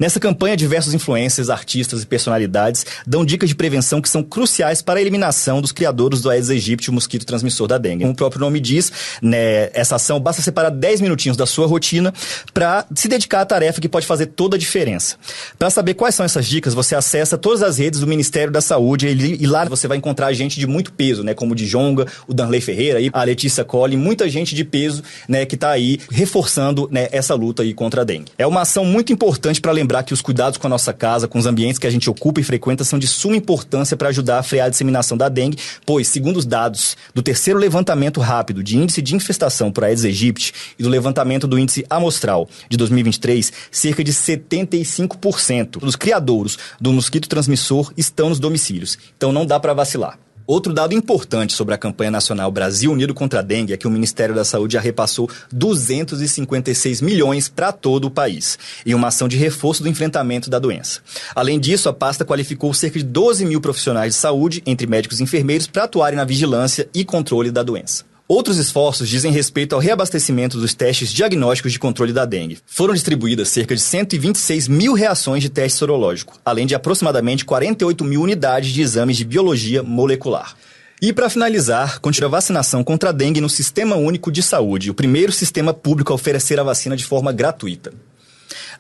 Nessa campanha, diversos influencers, artistas e personalidades dão dicas de prevenção que são cruciais para a eliminação dos criadouros do Aedes aegypti, o mosquito transmissor da dengue. Como o próprio nome diz, né, essa ação basta separar 10 minutinhos da sua rotina para se dedicar à tarefa que pode fazer toda a diferença. Para saber quais são essas dicas, você acessa todas as redes do Ministério da Saúde e lá você vai encontrar gente de muito peso, né, como o Djonga, o Danley Ferreira, a Letícia Colli, muita gente de peso, né, que está aí reforçando, né, essa luta aí contra a dengue. É uma ação muito importante para lembrar que os cuidados com a nossa casa, com os ambientes que a gente ocupa e frequenta, são de suma importância para ajudar a frear a disseminação da dengue, pois, segundo os dados do terceiro levantamento rápido de índice de infestação por Aedes aegypti e do levantamento do índice amostral de 2023, cerca de 75% dos criadouros do mosquito transmissor estão nos domicílios. Então não dá para vacilar. Outro dado importante sobre a campanha nacional Brasil Unido contra a Dengue é que o Ministério da Saúde já repassou 256 milhões para todo o país, em uma ação de reforço do enfrentamento da doença. Além disso, a pasta qualificou cerca de 12 mil profissionais de saúde, entre médicos e enfermeiros, para atuarem na vigilância e controle da doença. Outros esforços dizem respeito ao reabastecimento dos testes diagnósticos de controle da dengue. Foram distribuídas cerca de 126 mil reações de teste sorológico, além de aproximadamente 48 mil unidades de exames de biologia molecular. E para finalizar, continua a vacinação contra a dengue no Sistema Único de Saúde, o primeiro sistema público a oferecer a vacina de forma gratuita.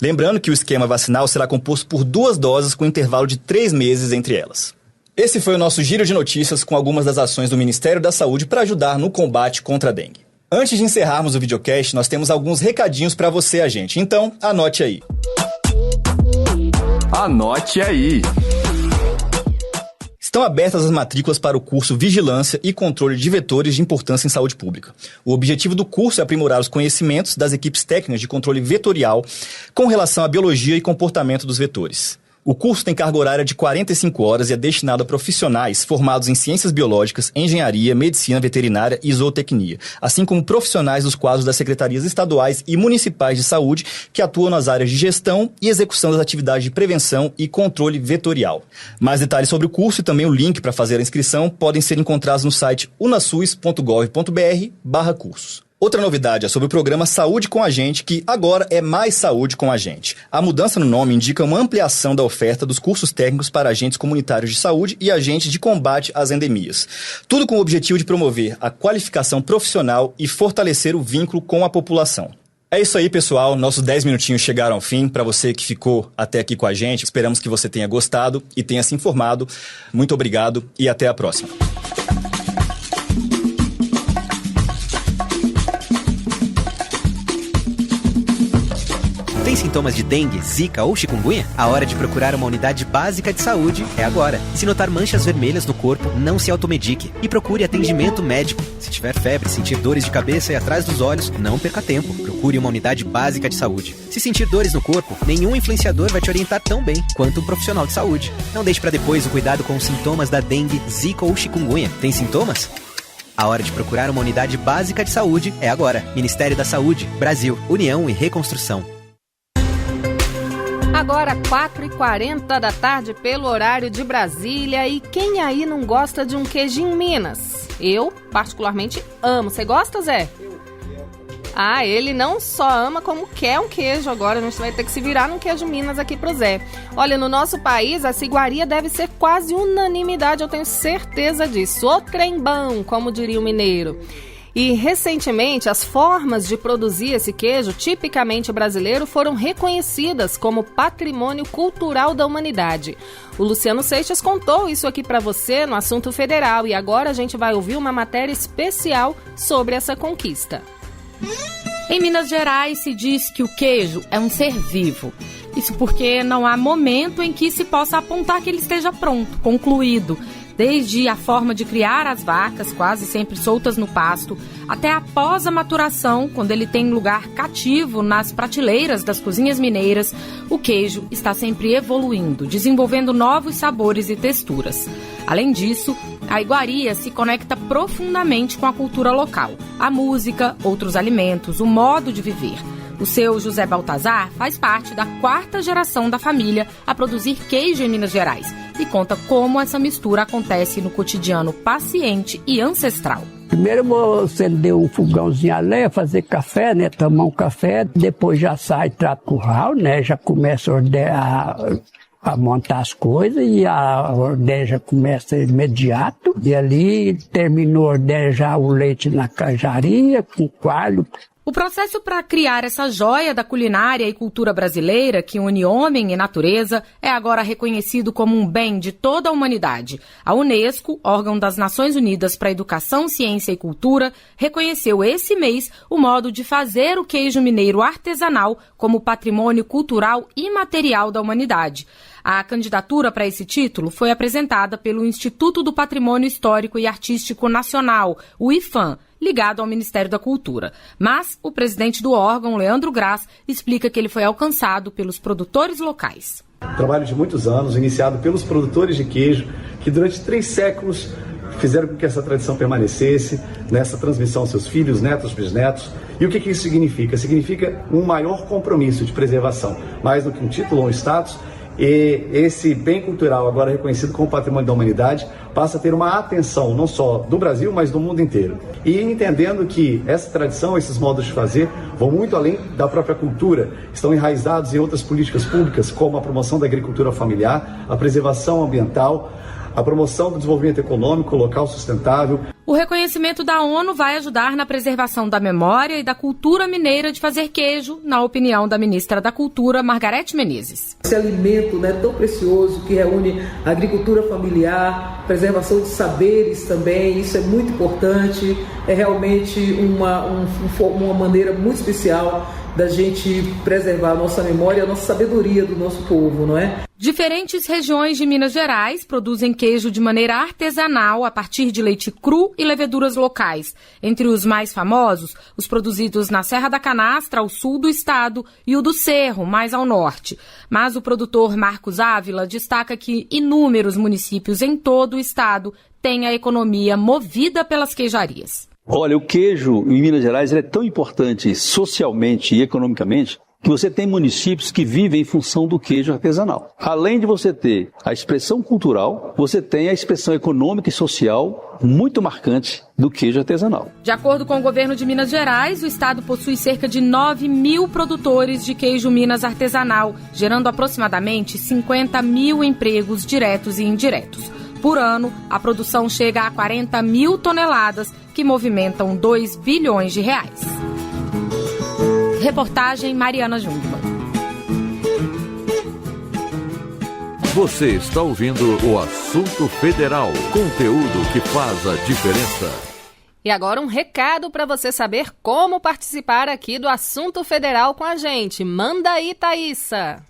Lembrando que o esquema vacinal será composto por 2 doses com intervalo de 3 meses entre elas. Esse foi o nosso giro de notícias com algumas das ações do Ministério da Saúde para ajudar no combate contra a dengue. Antes de encerrarmos o videocast, nós temos alguns recadinhos para você, agente. Então, anote aí. Anote aí. Estão abertas as matrículas para o curso Vigilância e Controle de Vetores de Importância em Saúde Pública. O objetivo do curso é aprimorar os conhecimentos das equipes técnicas de controle vetorial com relação à biologia e comportamento dos vetores. O curso tem carga horária de 45 horas e é destinado a profissionais formados em ciências biológicas, engenharia, medicina veterinária e zootecnia, assim como profissionais dos quadros das secretarias estaduais e municipais de saúde que atuam nas áreas de gestão e execução das atividades de prevenção e controle vetorial. Mais detalhes sobre o curso e também o link para fazer a inscrição podem ser encontrados no site unasus.gov.br/cursos. Outra novidade é sobre o programa Saúde com a Gente, que agora é Mais Saúde com a Gente. A mudança no nome indica uma ampliação da oferta dos cursos técnicos para agentes comunitários de saúde e agentes de combate às endemias. Tudo com o objetivo de promover a qualificação profissional e fortalecer o vínculo com a população. É isso aí, pessoal. Nossos 10 minutinhos chegaram ao fim. Para você que ficou até aqui com a gente, esperamos que você tenha gostado e tenha se informado. Muito obrigado e até a próxima. Tem sintomas de dengue, zika ou chikungunya? A hora de procurar uma unidade básica de saúde é agora. Se notar manchas vermelhas no corpo, não se automedique e procure atendimento médico. Se tiver febre, sentir dores de cabeça e atrás dos olhos, não perca tempo. Procure uma unidade básica de saúde. Se sentir dores no corpo, nenhum influenciador vai te orientar tão bem quanto um profissional de saúde. Não deixe para depois o cuidado com os sintomas da dengue, zika ou chikungunya. Tem sintomas? A hora de procurar uma unidade básica de saúde é agora. Ministério da Saúde, Brasil, União e Reconstrução. Agora 4h40 da tarde pelo horário de Brasília. E quem aí não gosta de um queijinho Minas? Eu, particularmente, amo. Você gosta, Zé? Ah, ele não só ama como quer um queijo agora. A gente vai ter que se virar num queijo Minas aqui pro Zé. Olha, no nosso país, essa iguaria deve ser quase unanimidade, eu tenho certeza disso. O trembão, como diria o mineiro. E, recentemente, as formas de produzir esse queijo tipicamente brasileiro foram reconhecidas como patrimônio cultural da humanidade. O Luciano Seixas contou isso aqui para você no Assunto Federal e agora a gente vai ouvir uma matéria especial sobre essa conquista. Em Minas Gerais se diz que o queijo é um ser vivo. Isso porque não há momento em que se possa apontar que ele esteja pronto, concluído. Desde a forma de criar as vacas, quase sempre soltas no pasto, até após a maturação, quando ele tem lugar cativo nas prateleiras das cozinhas mineiras, o queijo está sempre evoluindo, desenvolvendo novos sabores e texturas. Além disso, a iguaria se conecta profundamente com a cultura local, a música, outros alimentos, o modo de viver. O seu José Baltazar faz parte da 4ª geração da família a produzir queijo em Minas Gerais e conta como essa mistura acontece no cotidiano paciente e ancestral. Primeiro eu vou acender um fogãozinho a lenha, fazer café, né? Tomar um café, depois já sai, trata o curral, né? Já começa a montar as coisas e a ordenha já começa imediato. E ali terminou a ordenha já o leite na canjaria, com coalho. O processo para criar essa joia da culinária e cultura brasileira que une homem e natureza é agora reconhecido como um bem de toda a humanidade. A Unesco, órgão das Nações Unidas para Educação, Ciência e Cultura, reconheceu esse mês o modo de fazer o queijo mineiro artesanal como patrimônio cultural imaterial da humanidade. A candidatura para esse título foi apresentada pelo Instituto do Patrimônio Histórico e Artístico Nacional, o IFAM, ligado ao Ministério da Cultura. Mas o presidente do órgão, Leandro Graz, explica que ele foi alcançado pelos produtores locais. Trabalho de muitos anos, iniciado pelos produtores de queijo, que durante 3 séculos fizeram com que essa tradição permanecesse, nessa transmissão aos seus filhos, netos, bisnetos. E o que isso significa? Significa um maior compromisso de preservação, mais do que um título ou um status. E esse bem cultural, agora reconhecido como patrimônio da humanidade, passa a ter uma atenção não só do Brasil, mas do mundo inteiro. E entendendo que essa tradição, esses modos de fazer, vão muito além da própria cultura, estão enraizados em outras políticas públicas, como a promoção da agricultura familiar, a preservação ambiental, a promoção do desenvolvimento econômico local sustentável. O reconhecimento da ONU vai ajudar na preservação da memória e da cultura mineira de fazer queijo, na opinião da ministra da Cultura, Margarete Menezes. Esse alimento, né, tão precioso que reúne a agricultura familiar, preservação de saberes também, isso é muito importante, é realmente uma maneira muito especial da gente preservar a nossa memória e a nossa sabedoria do nosso povo, não é? Diferentes regiões de Minas Gerais produzem queijo de maneira artesanal a partir de leite cru e leveduras locais. Entre os mais famosos, os produzidos na Serra da Canastra, ao sul do estado, e o do Cerro, mais ao norte. Mas o produtor Marcos Ávila destaca que inúmeros municípios em todo o estado têm a economia movida pelas queijarias. Olha, o queijo em Minas Gerais é tão importante socialmente e economicamente que você tem municípios que vivem em função do queijo artesanal. Além de você ter a expressão cultural, você tem a expressão econômica e social muito marcante do queijo artesanal. De acordo com o governo de Minas Gerais, o estado possui cerca de 9 mil produtores de queijo Minas artesanal, gerando aproximadamente 50 mil empregos diretos e indiretos. Por ano, a produção chega a 40 mil toneladas, que movimentam 2 bilhões de reais. Reportagem Mariana Jungmann. Você está ouvindo o Assunto Federal, conteúdo que faz a diferença. E agora um recado para você saber como participar aqui do Assunto Federal com a gente. Manda aí, Thaísa!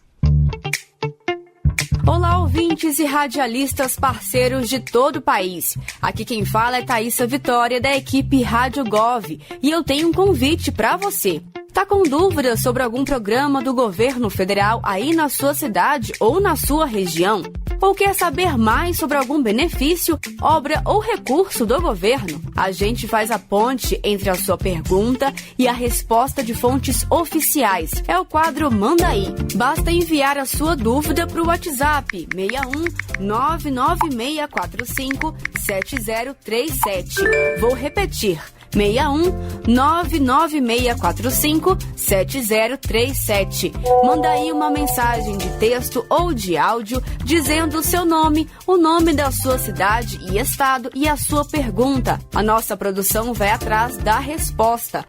Olá, ouvintes e radialistas parceiros de todo o país. Aqui quem fala é Thaísa Vitória, da equipe Rádio Gov, e eu tenho um convite para você. Tá com dúvidas sobre algum programa do governo federal aí na sua cidade ou na sua região? Ou quer saber mais sobre algum benefício, obra ou recurso do governo? A gente faz a ponte entre a sua pergunta e a resposta de fontes oficiais. É o quadro Manda Aí. Basta enviar a sua dúvida para o WhatsApp 61 99645 7037. Vou repetir. 61 99645 7037. Manda aí uma mensagem de texto ou de áudio dizendo o seu nome, o nome da sua cidade e estado e a sua pergunta. A nossa produção vai atrás da resposta.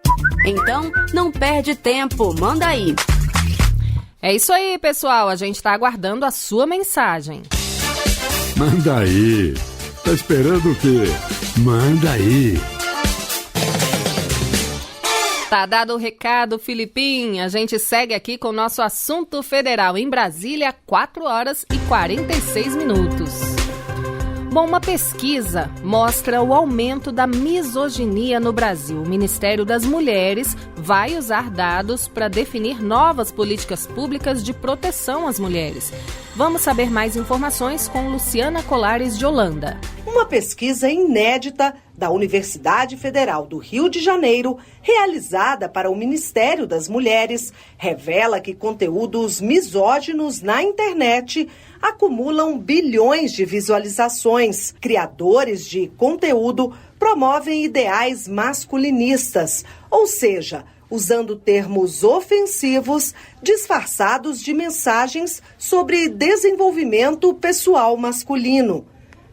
Então, não perde tempo, manda aí. É isso aí, pessoal. A gente está aguardando a sua mensagem. Manda aí. Tá esperando o quê? Manda aí. Tá dado o recado, Filipim. A gente segue aqui com o nosso Assunto Federal em Brasília, 4 horas e 46 minutos. Bom, uma pesquisa mostra o aumento da misoginia no Brasil. O Ministério das Mulheres vai usar dados para definir novas políticas públicas de proteção às mulheres. Vamos saber mais informações com Luciana Colares de Holanda. Uma pesquisa inédita da Universidade Federal do Rio de Janeiro, realizada para o Ministério das Mulheres, revela que conteúdos misóginos na internet acumulam bilhões de visualizações. Criadores de conteúdo promovem ideais masculinistas, ou seja, usando termos ofensivos disfarçados de mensagens sobre desenvolvimento pessoal masculino.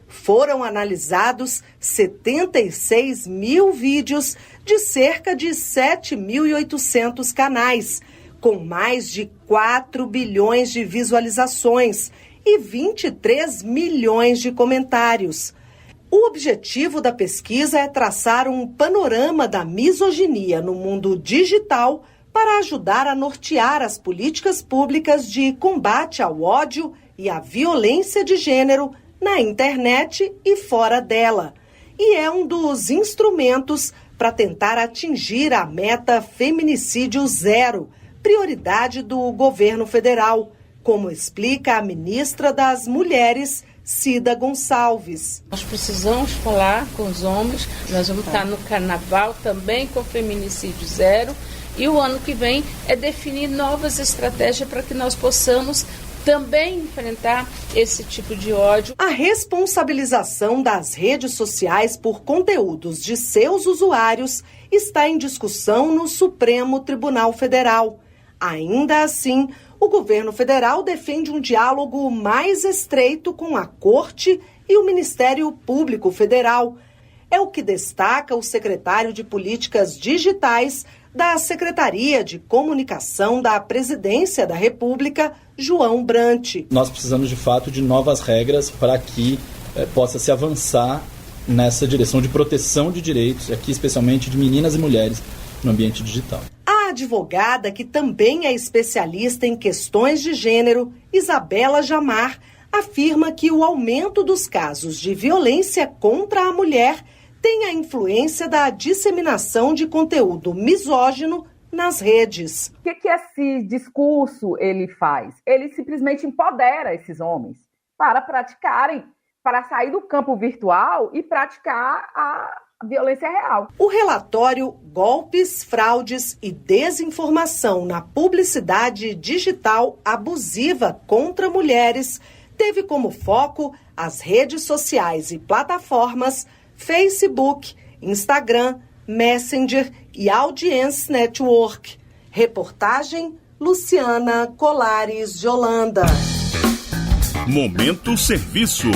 Foram analisados 76 mil vídeos de cerca de 7.800 canais, com mais de 4 bilhões de visualizações e 23 milhões de comentários. O objetivo da pesquisa é traçar um panorama da misoginia no mundo digital para ajudar a nortear as políticas públicas de combate ao ódio e à violência de gênero na internet e fora dela. E é um dos instrumentos para tentar atingir a meta feminicídio zero, prioridade do governo federal, como explica a ministra das Mulheres, Cida Gonçalves. Nós precisamos falar com os homens, nós vamos estar no carnaval também com feminicídio zero, e o ano que vem é definir novas estratégias para que nós possamos também enfrentar esse tipo de ódio. A responsabilização das redes sociais por conteúdos de seus usuários está em discussão no Supremo Tribunal Federal. Ainda assim, o governo federal defende um diálogo mais estreito com a Corte e o Ministério Público Federal. É o que destaca o secretário de Políticas Digitais da Secretaria de Comunicação da Presidência da República, João Brant. Nós precisamos, de fato, de novas regras para que possa se avançar nessa direção de proteção de direitos, aqui especialmente de meninas e mulheres no ambiente digital. A advogada, que também é especialista em questões de gênero, Isabela Jamar, afirma que o aumento dos casos de violência contra a mulher tem a influência da disseminação de conteúdo misógino nas redes. O que esse discurso ele faz? Ele simplesmente empodera esses homens para praticarem, para sair do campo virtual e praticar a violência real. O relatório Golpes, Fraudes e Desinformação na Publicidade Digital Abusiva contra Mulheres teve como foco as redes sociais e plataformas Facebook, Instagram, Messenger e Audience Network. Reportagem Luciana Colares de Holanda. Momento Serviço.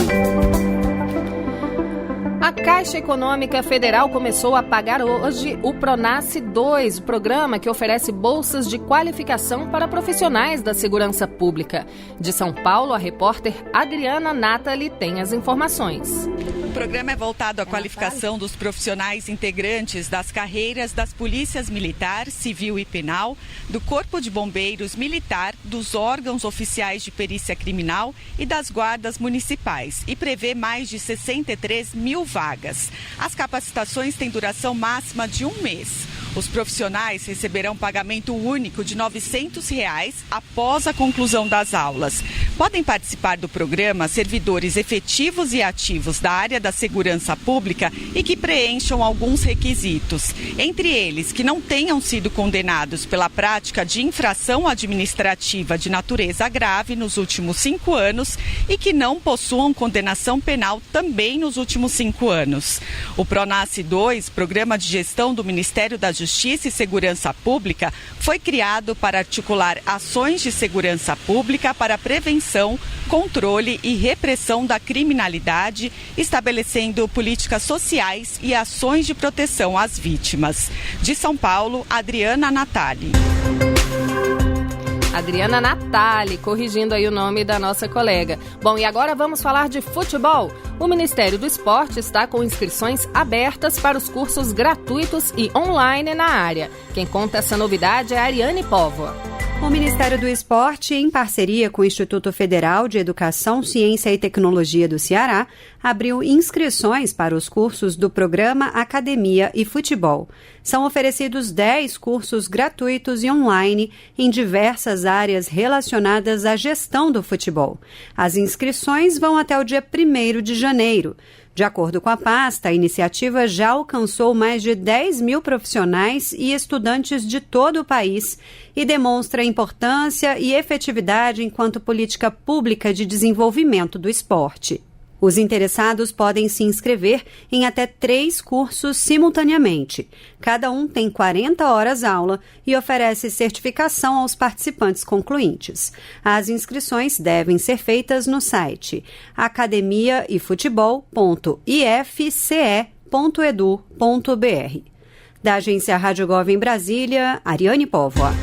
A Caixa Econômica Federal começou a pagar hoje o Pronace 2, o programa que oferece bolsas de qualificação para profissionais da segurança pública. De São Paulo, a repórter Adriana Natali tem as informações. O programa é voltado à qualificação dos profissionais integrantes das carreiras das polícias militar, civil e penal, do Corpo de Bombeiros Militar, dos órgãos oficiais de perícia criminal e das guardas municipais e prevê mais de 63 mil vagas. As capacitações têm duração máxima de 1 mês. Os profissionais receberão pagamento único de R$ 900 após a conclusão das aulas. Podem participar do programa servidores efetivos e ativos da área da segurança pública e que preencham alguns requisitos. Entre eles, que não tenham sido condenados pela prática de infração administrativa de natureza grave nos últimos 5 anos e que não possuam condenação penal também nos últimos 5 anos. O Pronace 2, Programa de Gestão do Ministério da Justiça e Segurança Pública, foi criado para articular ações de segurança pública para prevenção, controle e repressão da criminalidade, estabelecendo políticas sociais e ações de proteção às vítimas. De São Paulo, Adriana Natali. Adriana Natali, corrigindo aí o nome da nossa colega. Bom, e agora vamos falar de futebol. O Ministério do Esporte está com inscrições abertas para os cursos gratuitos e online na área. Quem conta essa novidade é a Ariane Póvoa. O Ministério do Esporte, em parceria com o Instituto Federal de Educação, Ciência e Tecnologia do Ceará, abriu inscrições para os cursos do programa Academia e Futebol. São oferecidos 10 cursos gratuitos e online em diversas áreas relacionadas à gestão do futebol. As inscrições vão até o dia 1º de janeiro. De acordo com a pasta, a iniciativa já alcançou mais de 10 mil profissionais e estudantes de todo o país e demonstra a importância e efetividade enquanto política pública de desenvolvimento do esporte. Os interessados podem se inscrever em até 3 cursos simultaneamente. Cada um tem 40 horas aula e oferece certificação aos participantes concluintes. As inscrições devem ser feitas no site academiaefutebol.ifce.edu.br. Da agência Rádio Gov em Brasília, Ariane Póvoa.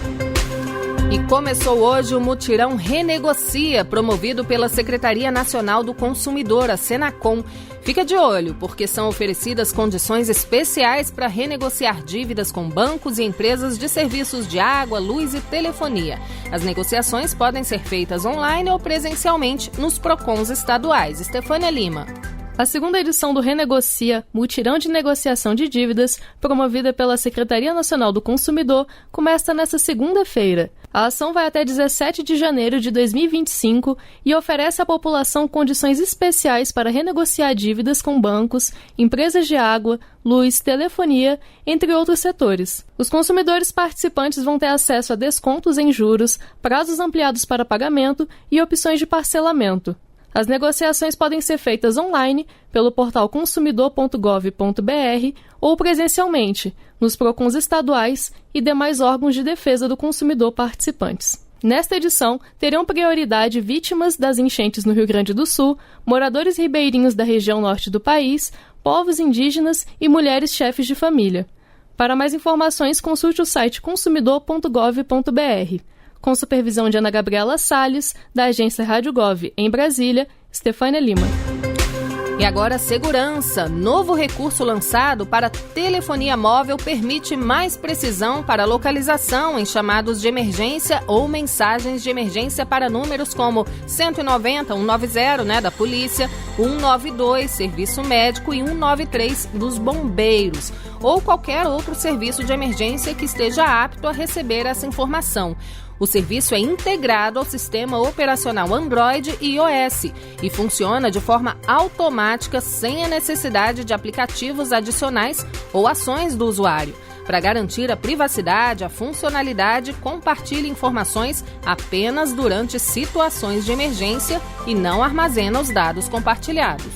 E começou hoje o mutirão Renegocia, promovido pela Secretaria Nacional do Consumidor, a Senacom. Fica de olho, porque são oferecidas condições especiais para renegociar dívidas com bancos e empresas de serviços de água, luz e telefonia. As negociações podem ser feitas online ou presencialmente nos PROCONs estaduais. Estefânia Lima. A segunda edição do Renegocia, mutirão de negociação de dívidas, promovida pela Secretaria Nacional do Consumidor, começa nesta segunda-feira. A ação vai até 17 de janeiro de 2025 e oferece à população condições especiais para renegociar dívidas com bancos, empresas de água, luz, telefonia, entre outros setores. Os consumidores participantes vão ter acesso a descontos em juros, prazos ampliados para pagamento e opções de parcelamento. As negociações podem ser feitas online pelo portal consumidor.gov.br ou presencialmente, nos PROCONs estaduais e demais órgãos de defesa do consumidor participantes. Nesta edição, terão prioridade vítimas das enchentes no Rio Grande do Sul, moradores ribeirinhos da região norte do país, povos indígenas e mulheres chefes de família. Para mais informações, consulte o site consumidor.gov.br. Com supervisão de Ana Gabriela Salles, da agência Rádio Gov, em Brasília, Stefânia Lima. E agora, segurança. Novo recurso lançado para telefonia móvel permite mais precisão para localização em chamados de emergência ou mensagens de emergência para números como 190, 190, da polícia, 192, serviço médico e 193 dos bombeiros, ou qualquer outro serviço de emergência que esteja apto a receber essa informação. O serviço é integrado ao sistema operacional Android e iOS e funciona de forma automática sem a necessidade de aplicativos adicionais ou ações do usuário. Para garantir a privacidade, a funcionalidade compartilha informações apenas durante situações de emergência e não armazena os dados compartilhados.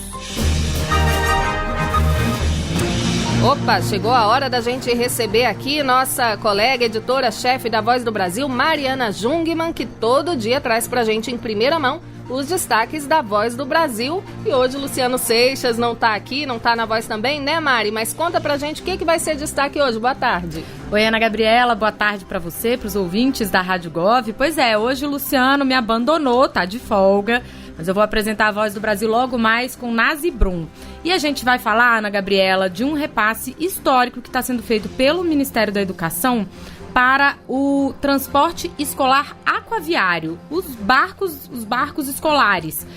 Opa, chegou a hora da gente receber aqui nossa colega editora-chefe da Voz do Brasil, Mariana Jungmann, que todo dia traz pra gente em primeira mão os destaques da Voz do Brasil. E hoje o Luciano Seixas não tá aqui, não tá na Voz também, né, Mari? Mas conta pra gente o que vai ser destaque hoje. Boa tarde. Oi, Ana Gabriela, boa tarde pra você, pros ouvintes da Rádio Gov. Pois é, hoje o Luciano me abandonou, tá de folga, mas eu vou apresentar a Voz do Brasil logo mais com Nazi Brum. E a gente vai falar, Ana Gabriela, de um repasse histórico que está sendo feito pelo Ministério da Educação para o transporte escolar aquaviário, os barcos escolares.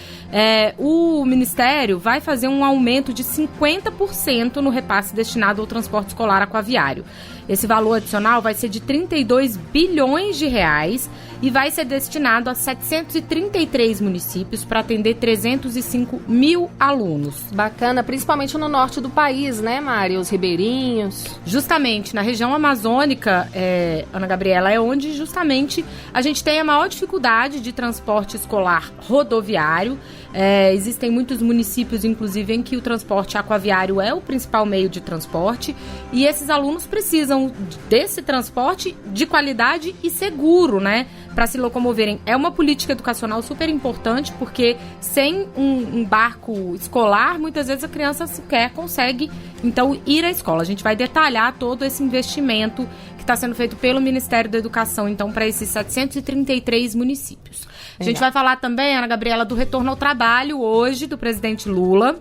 O Ministério vai fazer um aumento de 50% no repasse destinado ao transporte escolar aquaviário. Esse valor adicional vai ser de 32 bilhões de reais e vai ser destinado a 733 municípios para atender 305 mil alunos. Bacana, principalmente no norte do país, né, Mari? Os ribeirinhos. Justamente, na região amazônica, Ana Gabriela, é onde justamente a gente tem a maior dificuldade de transporte escolar rodoviário. Existem muitos municípios, inclusive, em que o transporte aquaviário é o principal meio de transporte e esses alunos precisam desse transporte de qualidade e seguro, né, para se locomoverem. É uma política educacional super importante porque sem um barco escolar, muitas vezes a criança sequer consegue, então, ir à escola. A gente vai detalhar todo esse investimento que está sendo feito pelo Ministério da Educação, então, para esses 733 municípios. A gente vai falar também, Ana Gabriela, do retorno ao trabalho hoje do presidente Lula.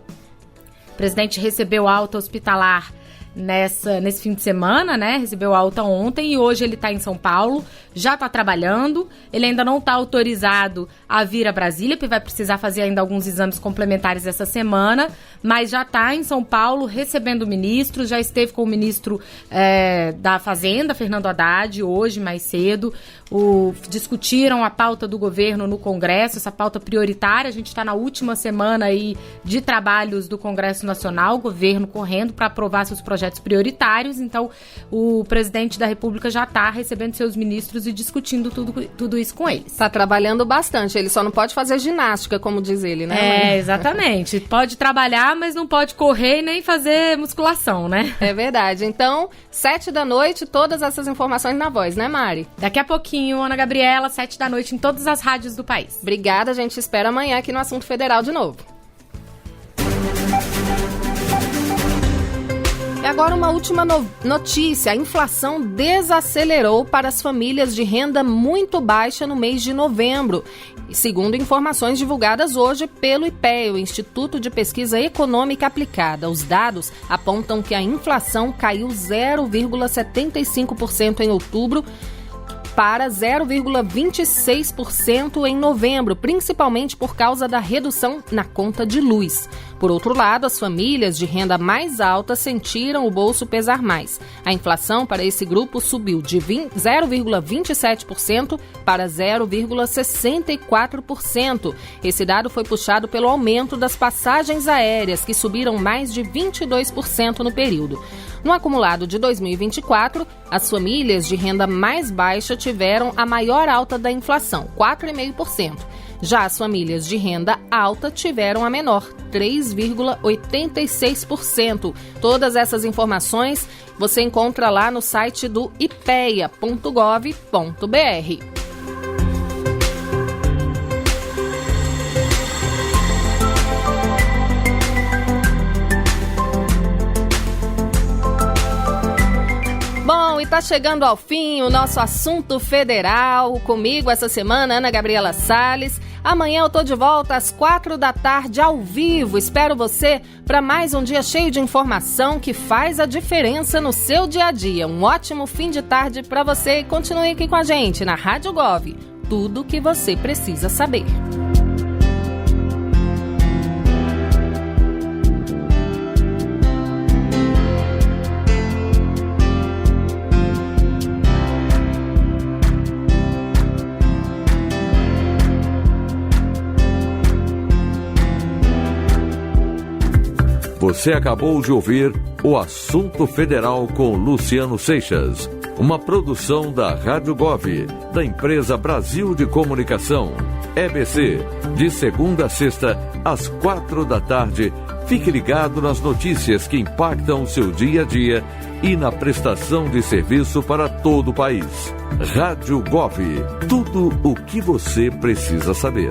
O presidente recebeu alta hospitalar nesse fim de semana, né? Recebeu alta ontem e hoje ele está em São Paulo, já está trabalhando. Ele ainda não está autorizado a vir a Brasília, porque vai precisar fazer ainda alguns exames complementares essa semana, mas já está em São Paulo recebendo ministros, já esteve com o ministro da Fazenda, Fernando Haddad, hoje mais cedo. Discutiram a pauta do governo no Congresso, essa pauta prioritária. A gente está na última semana aí de trabalhos do Congresso Nacional, o governo correndo para aprovar seus projetos prioritários. Então, o presidente da República já está recebendo seus ministros e discutindo tudo isso com eles. Está trabalhando bastante, ele só não pode fazer ginástica, como diz ele, né? Exatamente. Pode trabalhar, mas não pode correr nem fazer musculação, né? É verdade. Então, 7h, todas essas informações na Voz, né, Mari? Daqui a pouquinho, Ana Gabriela, 7h em todas as rádios do país. Obrigada, a gente espera amanhã aqui no Assunto Federal de novo. E agora uma última notícia. A inflação desacelerou para as famílias de renda muito baixa no mês de novembro. Segundo informações divulgadas hoje pelo IPEA, o Instituto de Pesquisa Econômica Aplicada. Os dados apontam que a inflação caiu 0,75% em outubro para 0,26% em novembro, principalmente por causa da redução na conta de luz. Por outro lado, as famílias de renda mais alta sentiram o bolso pesar mais. A inflação para esse grupo subiu de 0,27% para 0,64%. Esse dado foi puxado pelo aumento das passagens aéreas, que subiram mais de 22% no período. No acumulado de 2024, as famílias de renda mais baixa tiveram a maior alta da inflação, 4,5%. Já as famílias de renda alta tiveram a menor, 3,86%. Todas essas informações você encontra lá no site do ipea.gov.br. está chegando ao fim o nosso assunto federal. Comigo essa semana, Ana Gabriela Salles. Amanhã eu tô de volta às 16h ao vivo. Espero você para mais um dia cheio de informação que faz a diferença no seu dia a dia. Um ótimo fim de tarde para você e continue aqui com a gente na Rádio Gov. Tudo o que você precisa saber. Você acabou de ouvir o Assunto Federal com Luciano Seixas, uma produção da Rádio Gov, da empresa Brasil de Comunicação, EBC, de segunda a sexta, às 16h. Fique ligado nas notícias que impactam o seu dia a dia e na prestação de serviço para todo o país. Rádio Gov, tudo o que você precisa saber.